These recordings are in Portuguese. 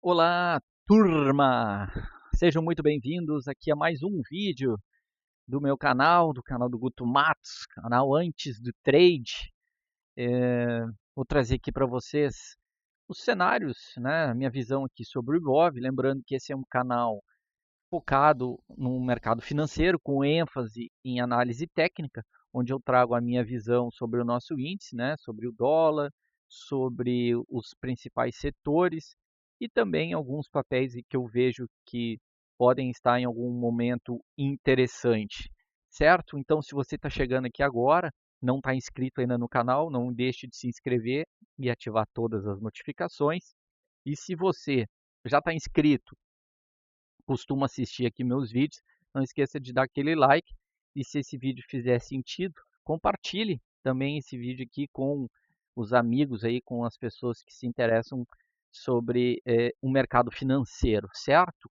Olá, turma! Sejam muito bem-vindos aqui a mais um vídeo do meu canal, do canal do Guto Matos, canal Antes do Trade. Vou trazer aqui para vocês os cenários, né, a minha visão aqui sobre o Ibov, lembrando que esse é um canal focado no mercado financeiro, com ênfase em análise técnica, onde eu trago a minha visão sobre o nosso índice, né, sobre o dólar, sobre os principais setores e também alguns papéis que eu vejo que podem estar em algum momento interessante, certo? Então, se você está chegando aqui agora, não está inscrito ainda no canal, não deixe de se inscrever e ativar todas as notificações. E se você já está inscrito, costuma assistir aqui meus vídeos, não esqueça de dar aquele like e se esse vídeo fizer sentido, compartilhe também esse vídeo aqui com os amigos aí, com as pessoas que se interessam sobre o mercado financeiro, certo?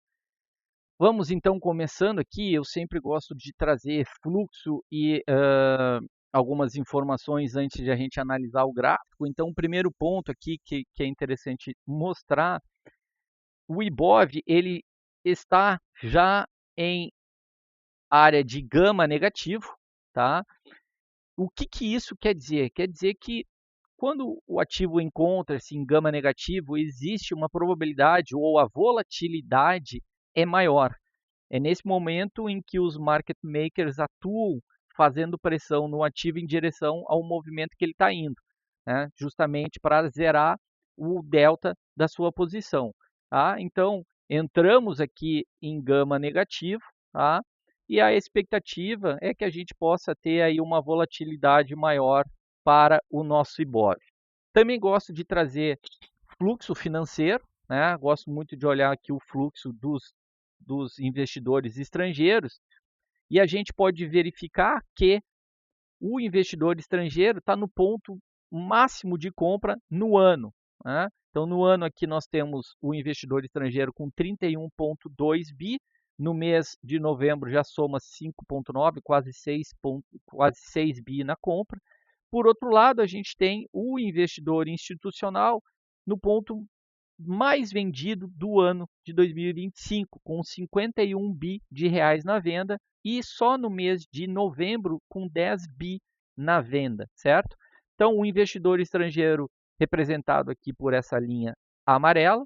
Vamos então começando aqui, eu sempre gosto de trazer fluxo e algumas informações antes de a gente analisar o gráfico. Então, o primeiro ponto aqui que é interessante mostrar, o Ibov ele está já em área de gama negativo, tá? O que isso quer dizer? Quer dizer que quando o ativo encontra-se em gama negativo, existe uma probabilidade ou a volatilidade é maior. É nesse momento em que os market makers atuam fazendo pressão no ativo em direção ao movimento que ele está indo, né? Justamente para zerar o delta da sua posição. Tá? Então, entramos aqui em gama negativo, tá? E a expectativa é que a gente possa ter aí uma volatilidade maior para o nosso Ibov. Também gosto de trazer fluxo financeiro, né? Gosto muito de olhar aqui o fluxo dos investidores estrangeiros e a gente pode verificar que o investidor estrangeiro está no ponto máximo de compra no ano, né? Então, no ano aqui nós temos o investidor estrangeiro com 31,2 bi, no mês de novembro já soma 5,9, quase 6 bi na compra. Por outro lado, a gente tem o investidor institucional no ponto mais vendido do ano de 2025, com 51 bi de reais na venda e só no mês de novembro com 10 bi na venda, certo? Então, o investidor estrangeiro representado aqui por essa linha amarela,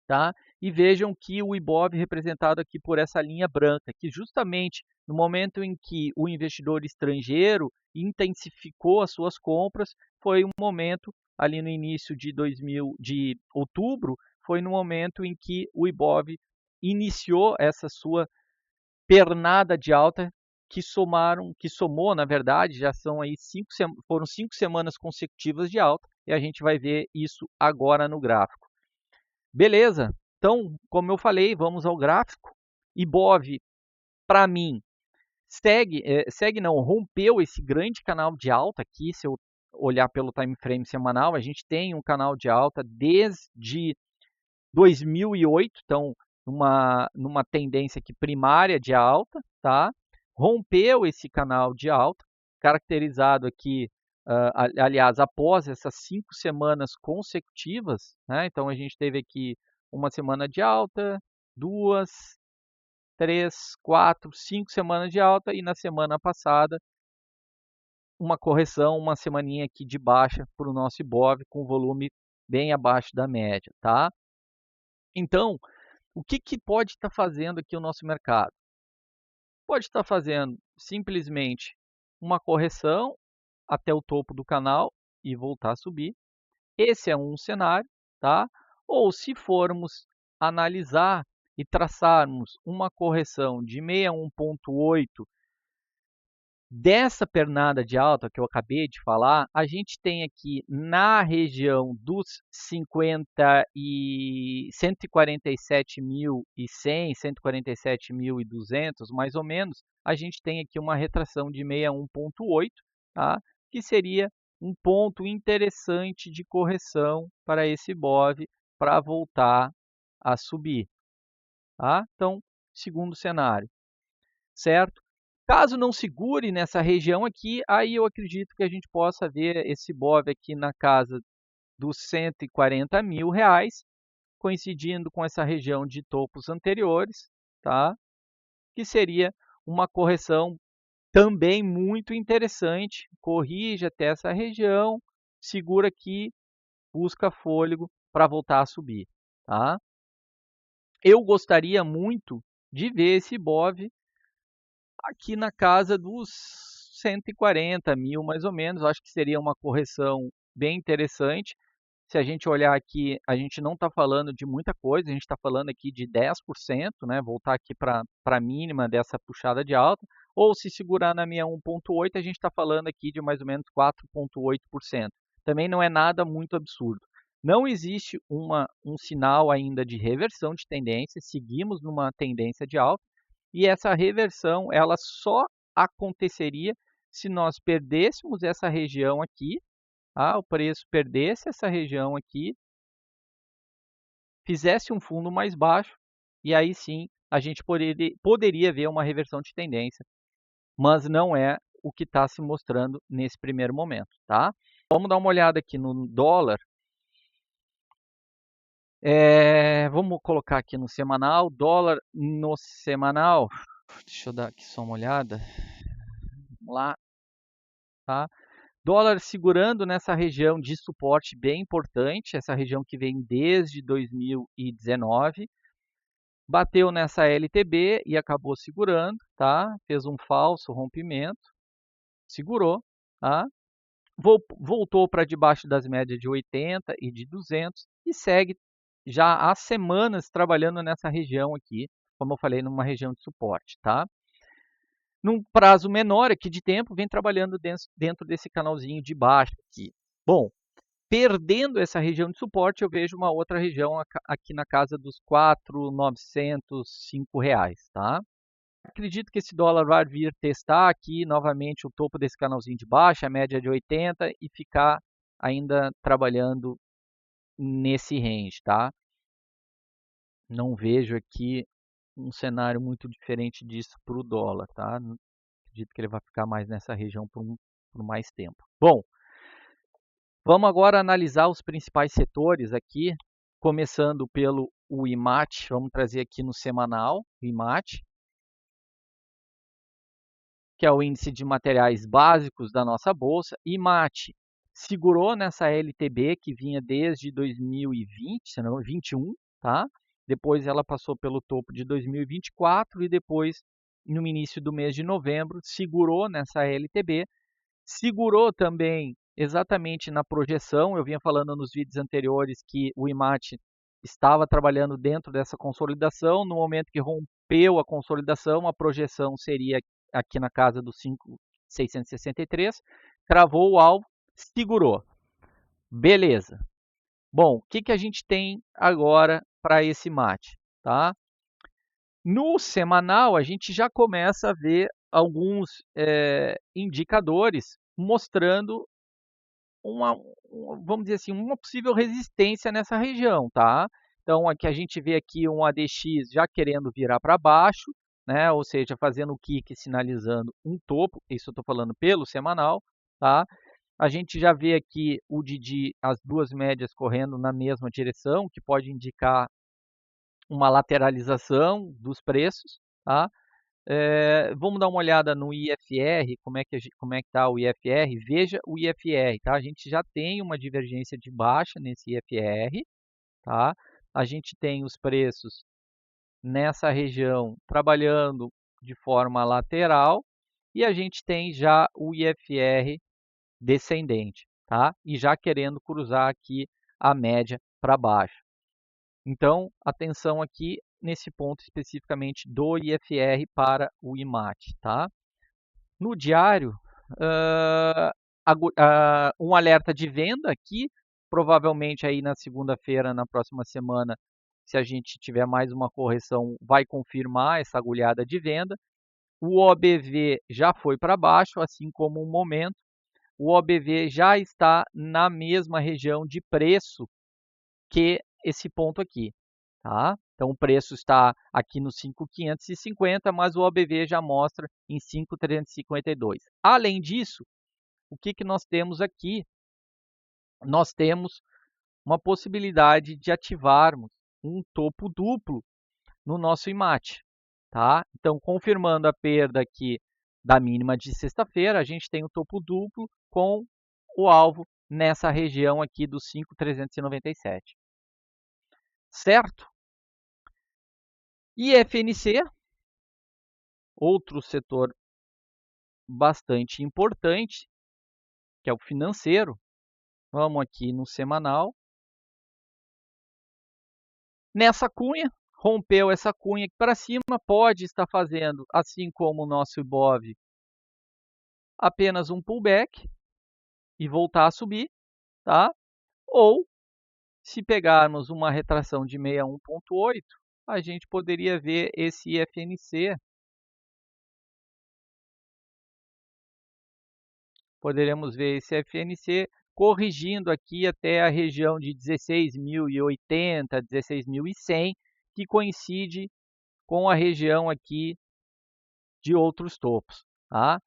tá? E vejam que o Ibov representado aqui por essa linha branca, que justamente no momento em que o investidor estrangeiro intensificou as suas compras, foi um momento ali no início de outubro, foi no momento em que o Ibov iniciou essa sua pernada de alta que somou, na verdade, já são aí foram 5 semanas consecutivas de alta, e a gente vai ver isso agora no gráfico. Beleza, então, como eu falei, vamos ao gráfico. Ibov, para mim, segue não, rompeu esse grande canal de alta aqui, se eu olhar pelo time frame semanal, a gente tem um canal de alta desde 2008, então numa tendência aqui primária de alta, tá? Rompeu esse canal de alta, caracterizado aqui, aliás, após essas 5 semanas consecutivas, né? Então a gente teve aqui uma semana de alta, 2, 3, 4, 5 semanas de alta e na semana passada uma correção, uma semaninha aqui de baixa para o nosso Ibov com volume bem abaixo da média, tá? Então, o que pode estar fazendo aqui o nosso mercado? Pode estar fazendo simplesmente uma correção até o topo do canal e voltar a subir. Esse é um cenário, tá? Ou se formos analisar e traçarmos uma correção de 61,8 dessa pernada de alta que eu acabei de falar, a gente tem aqui na região dos 147.100, 147.200, mais ou menos, a gente tem aqui uma retração de 61,8, tá? Que seria um ponto interessante de correção para esse BOV para voltar a subir. Tá? Então, segundo cenário, certo? Caso não segure nessa região aqui, aí eu acredito que a gente possa ver esse BOV aqui na casa dos 140 mil reais, coincidindo com essa região de topos anteriores, tá? Que seria uma correção também muito interessante, corrige até essa região, segura aqui, busca fôlego para voltar a subir, tá? Eu gostaria muito de ver esse BOV aqui na casa dos 140 mil, mais ou menos. Acho que seria uma correção bem interessante. Se a gente olhar aqui, a gente não está falando de muita coisa, a gente está falando aqui de 10%, né? Voltar aqui para a mínima dessa puxada de alta, ou se segurar na minha 1,8, a gente está falando aqui de mais ou menos 4,8%. Também não é nada muito absurdo. Não existe um sinal ainda de reversão de tendência, seguimos numa tendência de alta, e essa reversão ela só aconteceria se nós perdêssemos essa região aqui, o preço perdesse essa região aqui, fizesse um fundo mais baixo, e aí sim a gente poderia ver uma reversão de tendência, mas não é o que está se mostrando nesse primeiro momento, tá? Vamos dar uma olhada aqui no dólar. Vamos colocar aqui no semanal, dólar no semanal. Deixa eu dar aqui só uma olhada. Vamos lá, tá? Dólar segurando nessa região de suporte bem importante, essa região que vem desde 2019. Bateu nessa LTB e acabou segurando, tá? Fez um falso rompimento, segurou, tá? Voltou para debaixo das médias de 80 e de 200 e segue já há semanas trabalhando nessa região aqui, como eu falei, numa região de suporte, tá? Num prazo menor aqui de tempo, vem trabalhando dentro desse canalzinho de baixo aqui. Bom, perdendo essa região de suporte, eu vejo uma outra região aqui na casa dos R$ 4.905, tá? Acredito que esse dólar vai vir testar aqui novamente o topo desse canalzinho de baixo, a média de 80, e ficar ainda trabalhando nesse range, tá? Não vejo aqui um cenário muito diferente disso para o dólar, tá? Acredito que ele vai ficar mais nessa região por mais tempo. Bom, vamos agora analisar os principais setores aqui, começando pelo IMAT. Vamos trazer aqui no semanal o IMAT, que é o índice de materiais básicos da nossa bolsa. IMAT segurou nessa LTB que vinha desde 2020, se não, 21, tá? Depois ela passou pelo topo de 2024 e depois, no início do mês de novembro, segurou nessa LTB. Segurou também exatamente na projeção. Eu vinha falando nos vídeos anteriores que o IMAT estava trabalhando dentro dessa consolidação. No momento que rompeu a consolidação, a projeção seria aqui na casa dos 5.663. Travou o alvo, segurou. Beleza. Bom, o que a gente tem agora para esse MAT? Tá? No semanal, a gente já começa a ver alguns indicadores mostrando vamos dizer assim, uma possível resistência nessa região, tá? Então, aqui a gente vê aqui um ADX já querendo virar para baixo, né? Ou seja, fazendo o kick, sinalizando um topo. Isso eu estou falando pelo semanal, tá? A gente já vê aqui o DD, as duas médias correndo na mesma direção, que pode indicar uma lateralização dos preços, tá? Vamos dar uma olhada no IFR, como é que está o IFR. Veja o IFR, tá? A gente já tem uma divergência de baixa nesse IFR, tá? A gente tem os preços nessa região trabalhando de forma lateral e a gente tem já o IFR descendente, tá? E já querendo cruzar aqui a média para baixo. Então, atenção aqui nesse ponto especificamente do IFR para o IMAT, tá? No diário, um alerta de venda aqui, provavelmente aí na segunda-feira, na próxima semana, se a gente tiver mais uma correção, vai confirmar essa agulhada de venda. O OBV já foi para baixo, assim como o momento. O OBV já está na mesma região de preço que esse ponto aqui, tá? Então, o preço está aqui no 5.550, mas o OBV já mostra em 5.352. Além disso, o que nós temos aqui? Nós temos uma possibilidade de ativarmos um topo duplo no nosso IMAT, tá? Então, confirmando a perda aqui da mínima de sexta-feira, a gente tem o topo duplo com o alvo nessa região aqui dos 5.397. Certo? E FNC, outro setor bastante importante, que é o financeiro. Vamos aqui no semanal. Nessa cunha, rompeu essa cunha aqui para cima, pode estar fazendo, assim como o nosso Ibov, apenas um pullback e voltar a subir, tá? Ou, se pegarmos uma retração de 61,8, a gente poderia ver esse FNC, poderíamos ver esse FNC corrigindo aqui até a região de 16.080, 16.100, que coincide com a região aqui de outros topos, tá?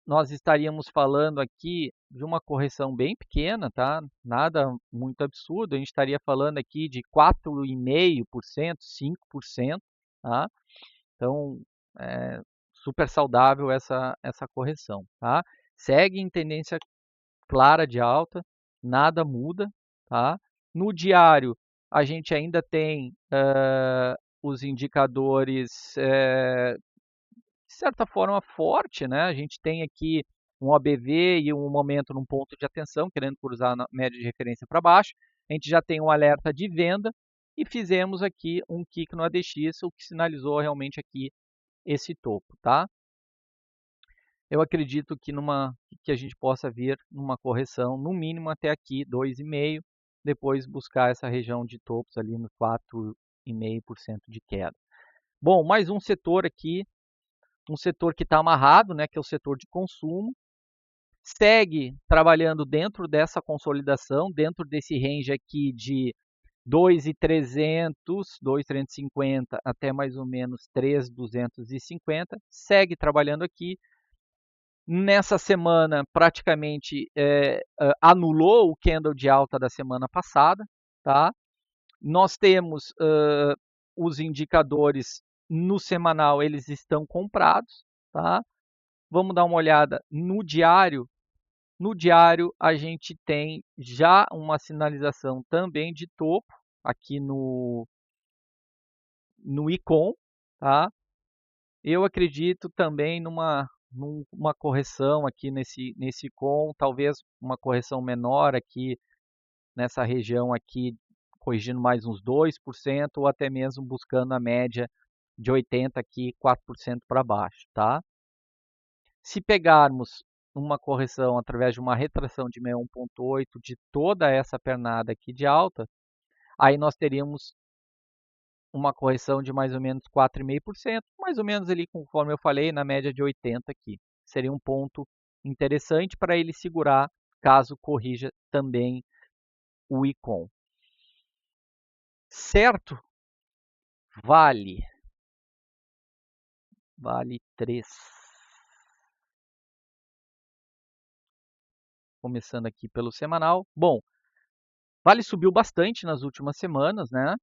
Nós estaríamos falando aqui de uma correção bem pequena, tá? Nada muito absurdo, a gente estaria falando aqui de 4,5%, 5%, tá? Então, é super saudável essa correção, tá? Segue em tendência clara de alta, nada muda, tá? No diário, a gente ainda tem os indicadores, de certa forma, forte, né? A gente tem aqui um OBV e um momento num ponto de atenção, querendo cruzar na média de referência para baixo. A gente já tem um alerta de venda e fizemos aqui um kick no ADX, o que sinalizou realmente aqui esse topo, tá? Eu acredito que a gente possa vir numa correção, no mínimo até aqui, 2,5%, depois buscar essa região de topos ali no 4,5% de queda. Bom, mais um setor aqui, um setor que está amarrado, né, que é o setor de consumo, segue trabalhando dentro dessa consolidação, dentro desse range aqui de 2.300, 2.350 até mais ou menos 3.250, segue trabalhando aqui. Nessa semana, praticamente anulou o candle de alta da semana passada, tá? Nós temos os indicadores no semanal, eles estão comprados, tá? Vamos dar uma olhada no diário. No diário, a gente tem já uma sinalização também de topo aqui no ICON, tá? Eu acredito também numa correção aqui nesse ICON, talvez uma correção menor aqui nessa região aqui, corrigindo mais uns 2%, ou até mesmo buscando a média de 80 aqui, 4% para baixo, tá? Se pegarmos uma correção através de uma retração de 61,8 de toda essa pernada aqui de alta, aí nós teríamos uma correção de mais ou menos 4,5%, mais ou menos ali, conforme eu falei, na média de 80 aqui. Seria um ponto interessante para ele segurar, caso corrija também o ICON. Certo? Vale 3. Começando aqui pelo semanal. Bom, Vale subiu bastante nas últimas semanas, né?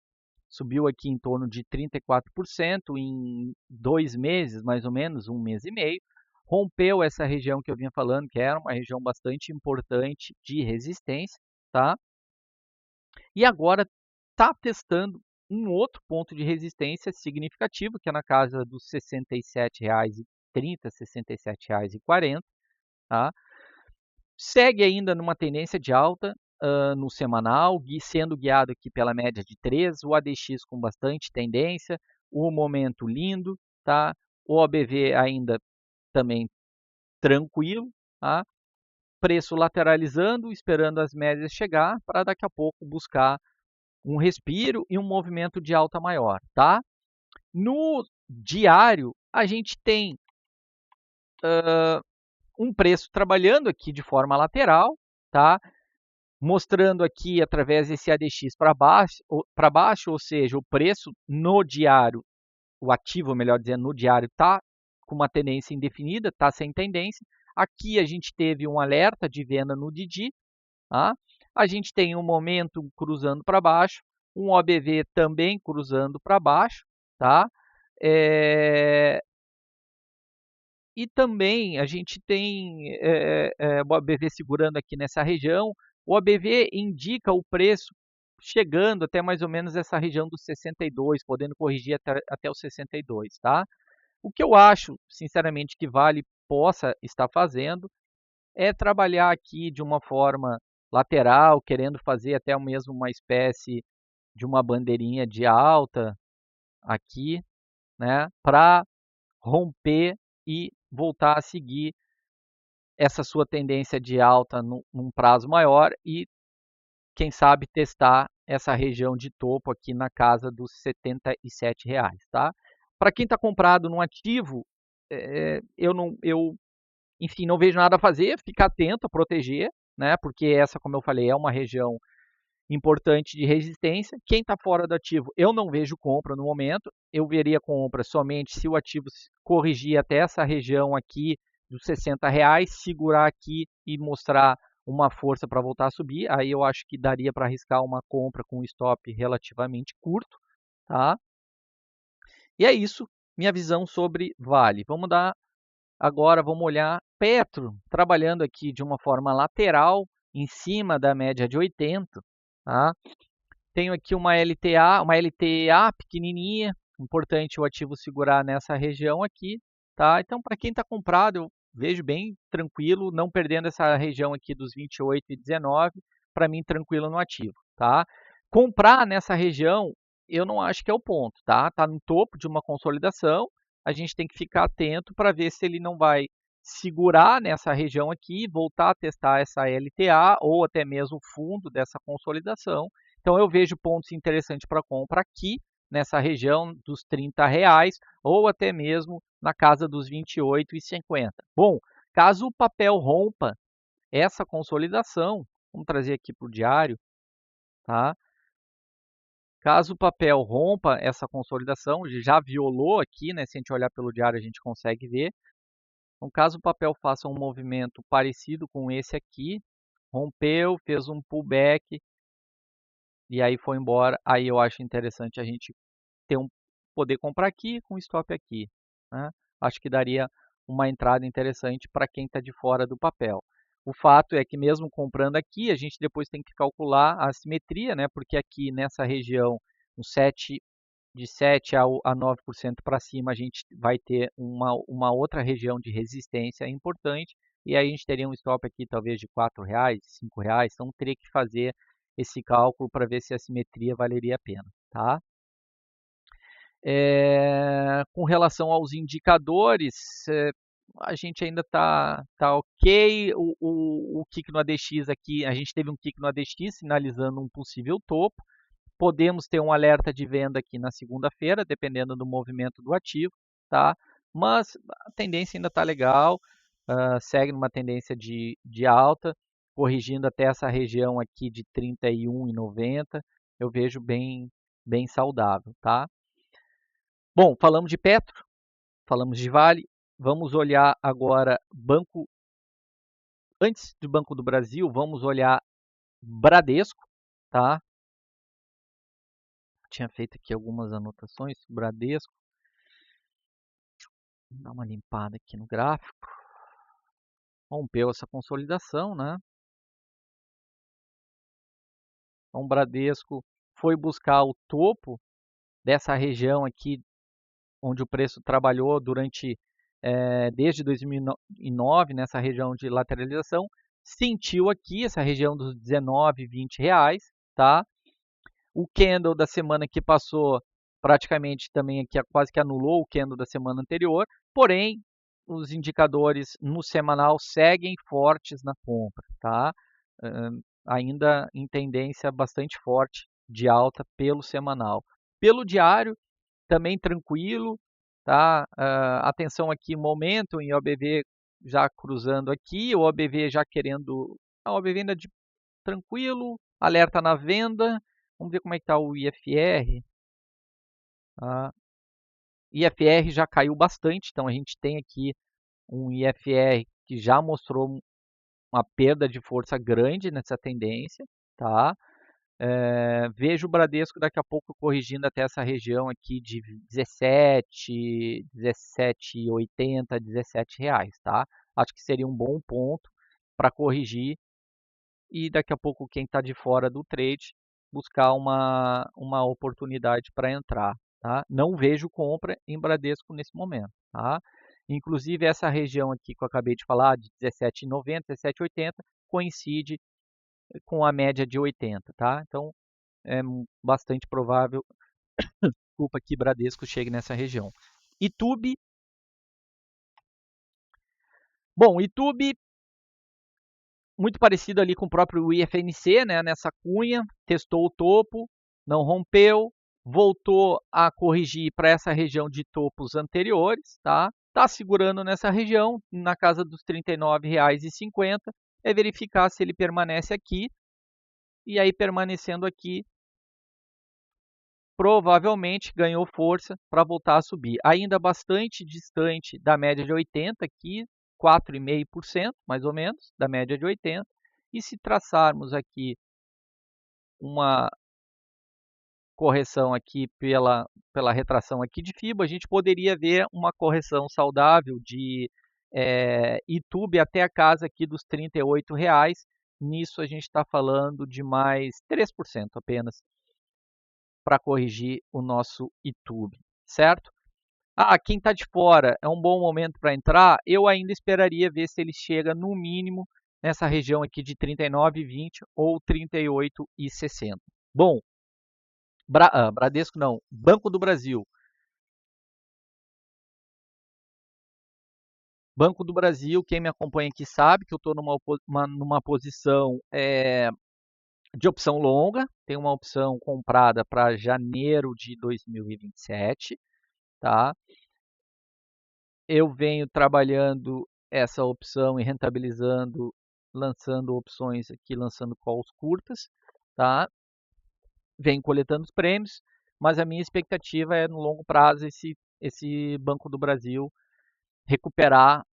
Subiu aqui em torno de 34% em 2 meses, mais ou menos, 1 mês e meio. Rompeu essa região que eu vinha falando, que era uma região bastante importante de resistência, tá? E agora está testando um outro ponto de resistência significativo, que é na casa dos R$ 67,30, R$ 67,40, tá? Segue ainda numa tendência de alta no semanal, sendo guiado aqui pela média de 3, o ADX com bastante tendência, o momento lindo, tá? O OBV ainda também tranquilo, tá? Preço lateralizando, esperando as médias chegar, para daqui a pouco buscar um respiro e um movimento de alta maior, tá? No diário, a gente tem um preço trabalhando aqui de forma lateral, tá? Mostrando aqui através desse ADX para baixo, ou seja, o preço no diário, o ativo, melhor dizendo, no diário está com uma tendência indefinida, está sem tendência. Aqui a gente teve um alerta de venda no DD, tá? A gente tem um momento cruzando para baixo, com o OBV também cruzando para baixo, tá? E também a gente tem o OBV segurando aqui nessa região. O OBV indica o preço chegando até mais ou menos essa região dos 62, podendo corrigir até os 62, tá? O que eu acho, sinceramente, que Vale possa estar fazendo é trabalhar aqui de uma forma lateral, querendo fazer até mesmo uma espécie de uma bandeirinha de alta aqui, né, para romper e voltar a seguir essa sua tendência de alta num prazo maior e, quem sabe, testar essa região de topo aqui na casa dos R$ 77, tá? Para quem está comprado no ativo, enfim, não vejo nada a fazer, ficar atento a proteger, né? Porque essa, como eu falei, é uma região importante de resistência. Quem está fora do ativo, eu não vejo compra no momento. Eu veria compra somente se o ativo corrigir até essa região aqui dos R$ 60, segurar aqui e mostrar uma força para voltar a subir. Aí eu acho que daria para arriscar uma compra com um stop relativamente curto, tá? E é isso, minha visão sobre Vale. Agora vamos olhar Petro, trabalhando aqui de uma forma lateral, em cima da média de 80, tá? Tenho aqui uma LTA pequenininha, importante o ativo segurar nessa região aqui, tá? Então, para quem está comprado, eu vejo bem tranquilo, não perdendo essa região aqui dos 28 e 19, para mim tranquilo no ativo, tá? Comprar nessa região, eu não acho que é o ponto, tá? Tá no topo de uma consolidação, a gente tem que ficar atento para ver se ele não vai segurar nessa região aqui, voltar a testar essa LTA ou até mesmo o fundo dessa consolidação. Então eu vejo pontos interessantes para compra aqui nessa região dos R$ 30 ou até mesmo na casa dos R$ 28,50. Bom, caso o papel rompa essa consolidação, vamos trazer aqui para o diário, tá? Caso o papel rompa essa consolidação, já violou aqui, né? Se a gente olhar pelo diário, a gente consegue ver. Então, caso o papel faça um movimento parecido com esse aqui, rompeu, fez um pullback e aí foi embora, aí eu acho interessante a gente poder comprar aqui com stop aqui, né? Acho que daria uma entrada interessante para quem está de fora do papel. O fato é que mesmo comprando aqui, a gente depois tem que calcular a assimetria, né? Porque aqui nessa região, de 7 a 9% para cima, a gente vai ter uma outra região de resistência importante, e aí a gente teria um stop aqui talvez de R$ 4, R$ 5, então teria que fazer esse cálculo para ver se a simetria valeria a pena, tá? Com relação aos indicadores, a gente ainda tá ok. O kick no ADX aqui, a gente teve um kick no ADX sinalizando um possível topo. Podemos ter um alerta de venda aqui na segunda-feira, dependendo do movimento do ativo, tá? Mas a tendência ainda está legal, segue numa tendência de alta, corrigindo até essa região aqui de 31,90. Eu vejo bem saudável, tá? Bom, falamos de Petro, falamos de Vale, vamos olhar agora antes do Banco do Brasil, vamos olhar Bradesco, tá? Tinha feito aqui algumas anotações, Bradesco. Vou dar uma limpada aqui no gráfico. Rompeu essa consolidação, né? Então, o Bradesco foi buscar o topo dessa região aqui, onde o preço trabalhou desde 2009, nessa região de lateralização, sentiu aqui essa região dos R$ 19, R$ 20, tá? O candle da semana que passou praticamente também aqui quase que anulou o candle da semana anterior, porém os indicadores no semanal seguem fortes na compra, tá? Ainda em tendência bastante forte de alta pelo semanal. Pelo diário, também tranquilo, tá? Atenção aqui, momento em OBV já cruzando aqui, o OBV já querendo, a OBV ainda tranquilo, alerta na venda. Vamos ver como é que está o IFR. IFR já caiu bastante, então a gente tem aqui um IFR que já mostrou uma perda de força grande nessa tendência, tá? Vejo o Bradesco daqui a pouco corrigindo até essa região aqui de 17, 17,80, 17 reais, tá? Acho que seria um bom ponto para corrigir e daqui a pouco quem está de fora do trade buscar uma oportunidade para entrar, tá? Não vejo compra em Bradesco nesse momento, tá? Inclusive essa região aqui que eu acabei de falar, de 17,90, 17,80, coincide com a média de 80, tá? Então é bastante provável, desculpa, que Bradesco chegue nessa região. Itube, bom, Itube muito parecido ali com o próprio IFNC, né, nessa cunha, testou o topo, não rompeu, voltou a corrigir para essa região de topos anteriores, tá? Está segurando nessa região, na casa dos R$ 39,50, é verificar se ele permanece aqui, e aí permanecendo aqui, provavelmente ganhou força para voltar a subir. Ainda bastante distante da média de 80 aqui, 4,5% mais ou menos, da média de 80. E se traçarmos aqui uma correção aqui pela retração aqui de FIBO, a gente poderia ver uma correção saudável de Itube até a casa aqui dos R$ 38,00. Nisso a gente está falando de mais 3% apenas para corrigir o nosso Itube, certo? Quem está de fora é um bom momento para entrar. Eu ainda esperaria ver se ele chega no mínimo nessa região aqui de 39,20 ou 38,60. Bom, Bradesco não, Banco do Brasil. Banco do Brasil, quem me acompanha aqui sabe que eu estou numa posição de opção longa. Tem uma opção comprada para janeiro de 2027, tá? Eu venho trabalhando essa opção e rentabilizando, lançando opções aqui, lançando calls curtas, tá? Venho coletando os prêmios, mas a minha expectativa é no longo prazo esse Banco do Brasil recuperar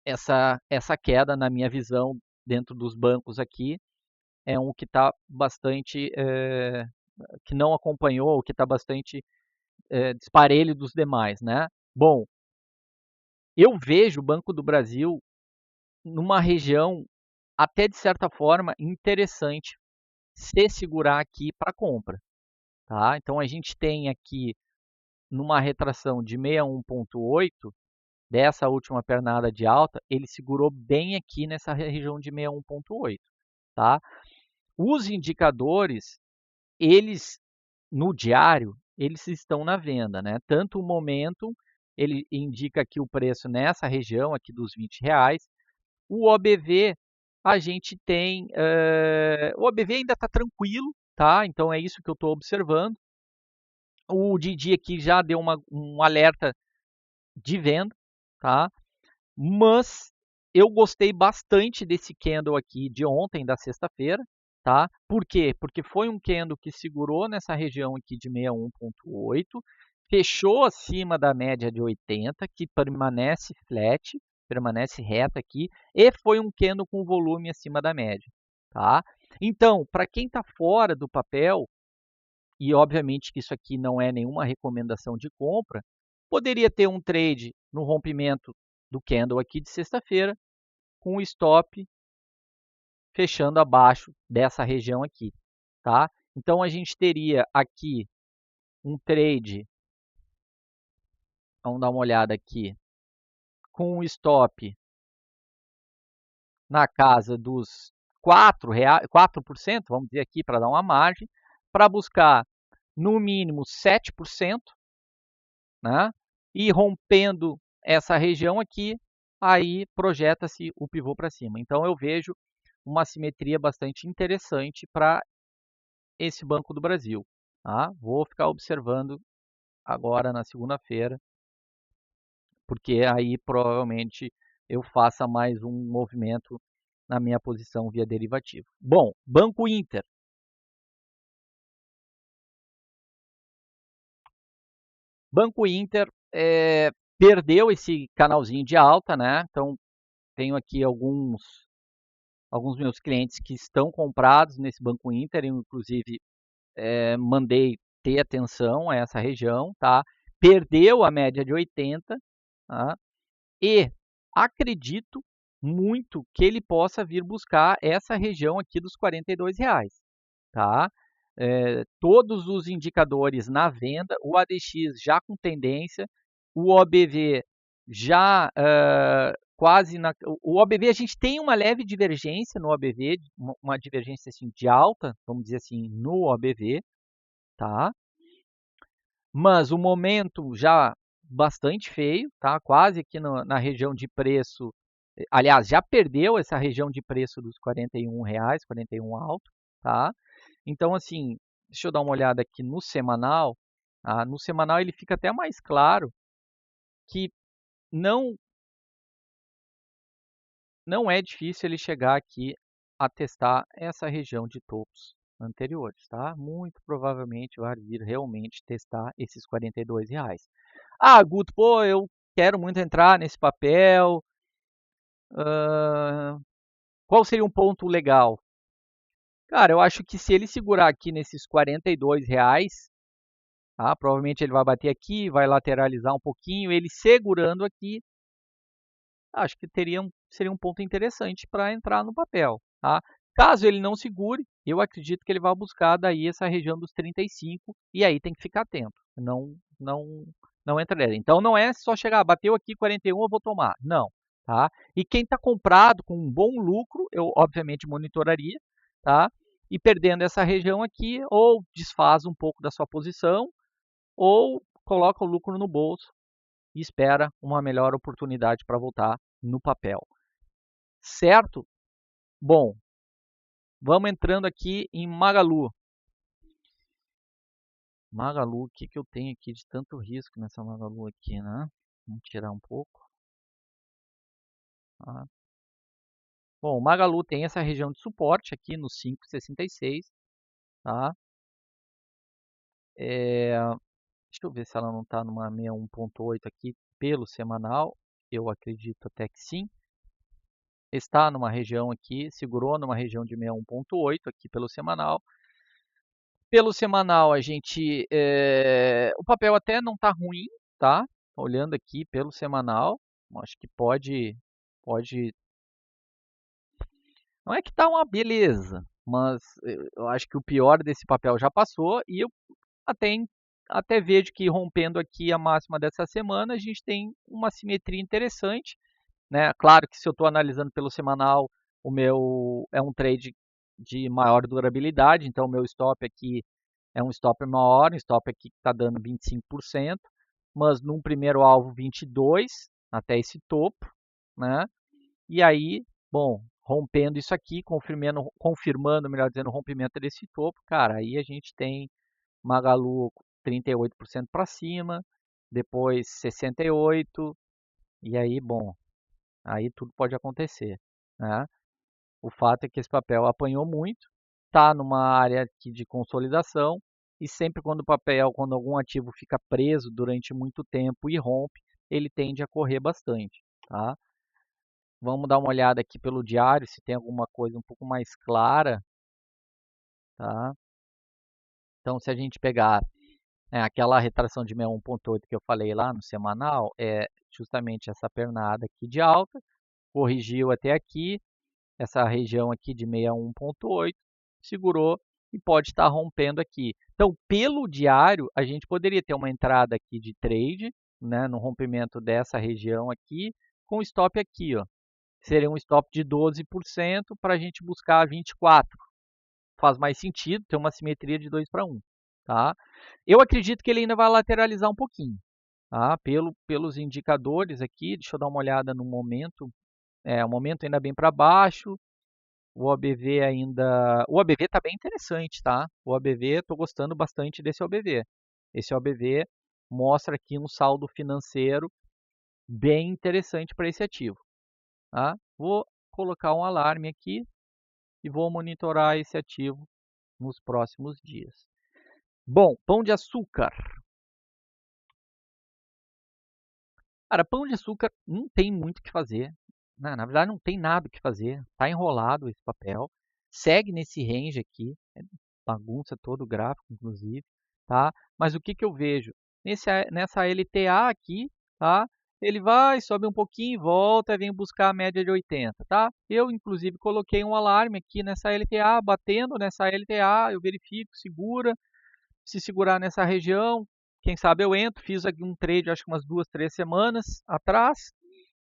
essa queda, na minha visão, dentro dos bancos aqui. É um que está bastante, que não acompanhou, ou que está bastante disparelho dos demais, né? Bom, eu vejo o Banco do Brasil numa região até de certa forma interessante se segurar aqui para compra, tá? Então a gente tem aqui numa retração de 61,8 dessa última pernada de alta, ele segurou bem aqui nessa região de 61,8, tá? Os indicadores, eles no diário, eles estão na venda, né? Tanto o momento, ele indica aqui o preço nessa região aqui dos R$ 20. O OBV, a gente tem, o OBV ainda está tranquilo, tá? Então é isso que eu estou observando. O Didi aqui já deu um alerta de venda, tá? Mas eu gostei bastante desse candle aqui de ontem, da sexta-feira, tá? Por quê? Porque foi um candle que segurou nessa região aqui de 61,8, fechou acima da média de 80, que permanece flat, permanece reta aqui, e foi um candle com volume acima da média, tá? Então, para quem está fora do papel, e obviamente que isso aqui não é nenhuma recomendação de compra, poderia ter um trade no rompimento do candle aqui de sexta-feira, com o stop fechando abaixo dessa região aqui, tá? Então a gente teria aqui um trade, vamos dar uma olhada aqui, com um stop na casa dos 4%, vamos dizer aqui para dar uma margem, para buscar no mínimo 7%, né? E rompendo essa região aqui, aí projeta-se o pivô para cima. Então eu vejo uma simetria bastante interessante para esse Banco do Brasil. Tá? Vou ficar observando agora na segunda-feira, porque aí provavelmente eu faça mais um movimento na minha posição via derivativo. Bom, Banco Inter. Banco Inter perdeu esse canalzinho de alta, né? Então tenho aqui alguns alguns meus clientes que estão comprados nesse Banco Inter, eu, inclusive mandei ter atenção a essa região, tá? Perdeu a média de 80, tá? E acredito muito que ele possa vir buscar essa região aqui dos R$ 42, tá? Todos os indicadores na venda, o ADX já com tendência, o OBV já quase na... O OBV, a gente tem uma leve divergência no OBV, uma divergência assim, de alta, vamos dizer assim, no OBV, tá? Mas o momento já bastante feio, tá? Quase aqui na região de preço, aliás, já perdeu essa região de preço dos R$ 41, 41 alto, tá? Então, assim, deixa eu dar uma olhada aqui no semanal. No semanal ele fica até mais claro que não não é difícil ele chegar aqui a testar essa região de topos anteriores, tá? Muito provavelmente vai vir realmente testar esses R$ 42. Guto, pô, eu quero muito entrar nesse papel. Qual seria um ponto legal? Cara, eu acho que se ele segurar aqui nesses R$ 42, tá? Provavelmente ele vai bater aqui, vai lateralizar um pouquinho. Ele segurando aqui, acho que seria um ponto interessante para entrar no papel, tá? Caso ele não segure, eu acredito que ele vai buscar daí essa região dos 35 e aí tem que ficar atento. Não entra nele. Então não é só chegar, bateu aqui 41, eu vou tomar. Não, tá? E quem está comprado com um bom lucro, eu obviamente monitoraria, tá? E perdendo essa região aqui, ou desfaz um pouco da sua posição, ou coloca o lucro no bolso e espera uma melhor oportunidade para voltar no papel. Certo? Bom, vamos entrando aqui em Magalu. Magalu, o que eu tenho aqui de tanto risco nessa Magalu aqui, né? Vamos tirar um pouco. Tá? Bom, o Magalu tem essa região de suporte aqui no 5,66, tá? Deixa eu ver se ela não está numa 61,8 aqui pelo semanal. Eu acredito até que sim. Está numa região aqui, segurou numa região de 61,8 aqui pelo semanal. Pelo semanal, o papel até não está ruim, tá? Olhando aqui pelo semanal, acho que pode, não é que tá uma beleza, mas eu acho que o pior desse papel já passou e eu até, até vejo que rompendo aqui a máxima dessa semana, a gente tem uma simetria interessante, né? Claro que se eu estou analisando pelo semanal, o meu é um trade de maior durabilidade, então o meu stop aqui é um stop maior, um stop aqui que está dando 25%, mas num primeiro alvo 22 até esse topo, né? E aí, bom, rompendo isso aqui, confirmando, melhor dizendo, o rompimento desse topo, cara, aí a gente tem Magalu 38% para cima, depois 68%, e aí, bom, aí tudo pode acontecer, né? O fato é que esse papel apanhou muito, está numa área aqui de consolidação, e sempre quando algum ativo fica preso durante muito tempo e rompe, ele tende a correr bastante, tá? Vamos dar uma olhada aqui pelo diário, se tem alguma coisa um pouco mais clara, tá? Então, se a gente pegar aquela retração de 61,8 que eu falei lá no semanal, é justamente essa pernada aqui de alta, corrigiu até aqui, essa região aqui de 61,8, segurou e pode estar rompendo aqui. Então, pelo diário, a gente poderia ter uma entrada aqui de trade, né, no rompimento dessa região aqui, com stop aqui, ó. Seria um stop de 12% para a gente buscar 24%. Faz mais sentido, ter uma simetria de 2 para 1. Tá? Eu acredito que ele ainda vai lateralizar um pouquinho. Tá? Pelos indicadores aqui, deixa eu dar uma olhada no momento. O momento ainda bem para baixo. O OBV ainda. O OBV está bem interessante, tá? O OBV, estou gostando bastante desse OBV. Esse OBV mostra aqui um saldo financeiro bem interessante para esse ativo. Tá? Vou colocar um alarme aqui e vou monitorar esse ativo nos próximos dias. Bom, pão de açúcar. Cara, pão de açúcar não tem muito o que fazer. Não, na verdade não tem nada o que fazer, está enrolado esse papel, segue nesse range aqui, bagunça todo o gráfico, inclusive, tá? Mas o que que eu vejo? Nessa LTA aqui, tá? Ele vai, sobe um pouquinho, volta, vem buscar a média de 80, tá? Eu, inclusive, coloquei um alarme aqui nessa LTA, batendo nessa LTA, eu verifico, segura, se segurar nessa região, quem sabe eu entro, fiz aqui um trade, acho que umas 2, 3 semanas atrás,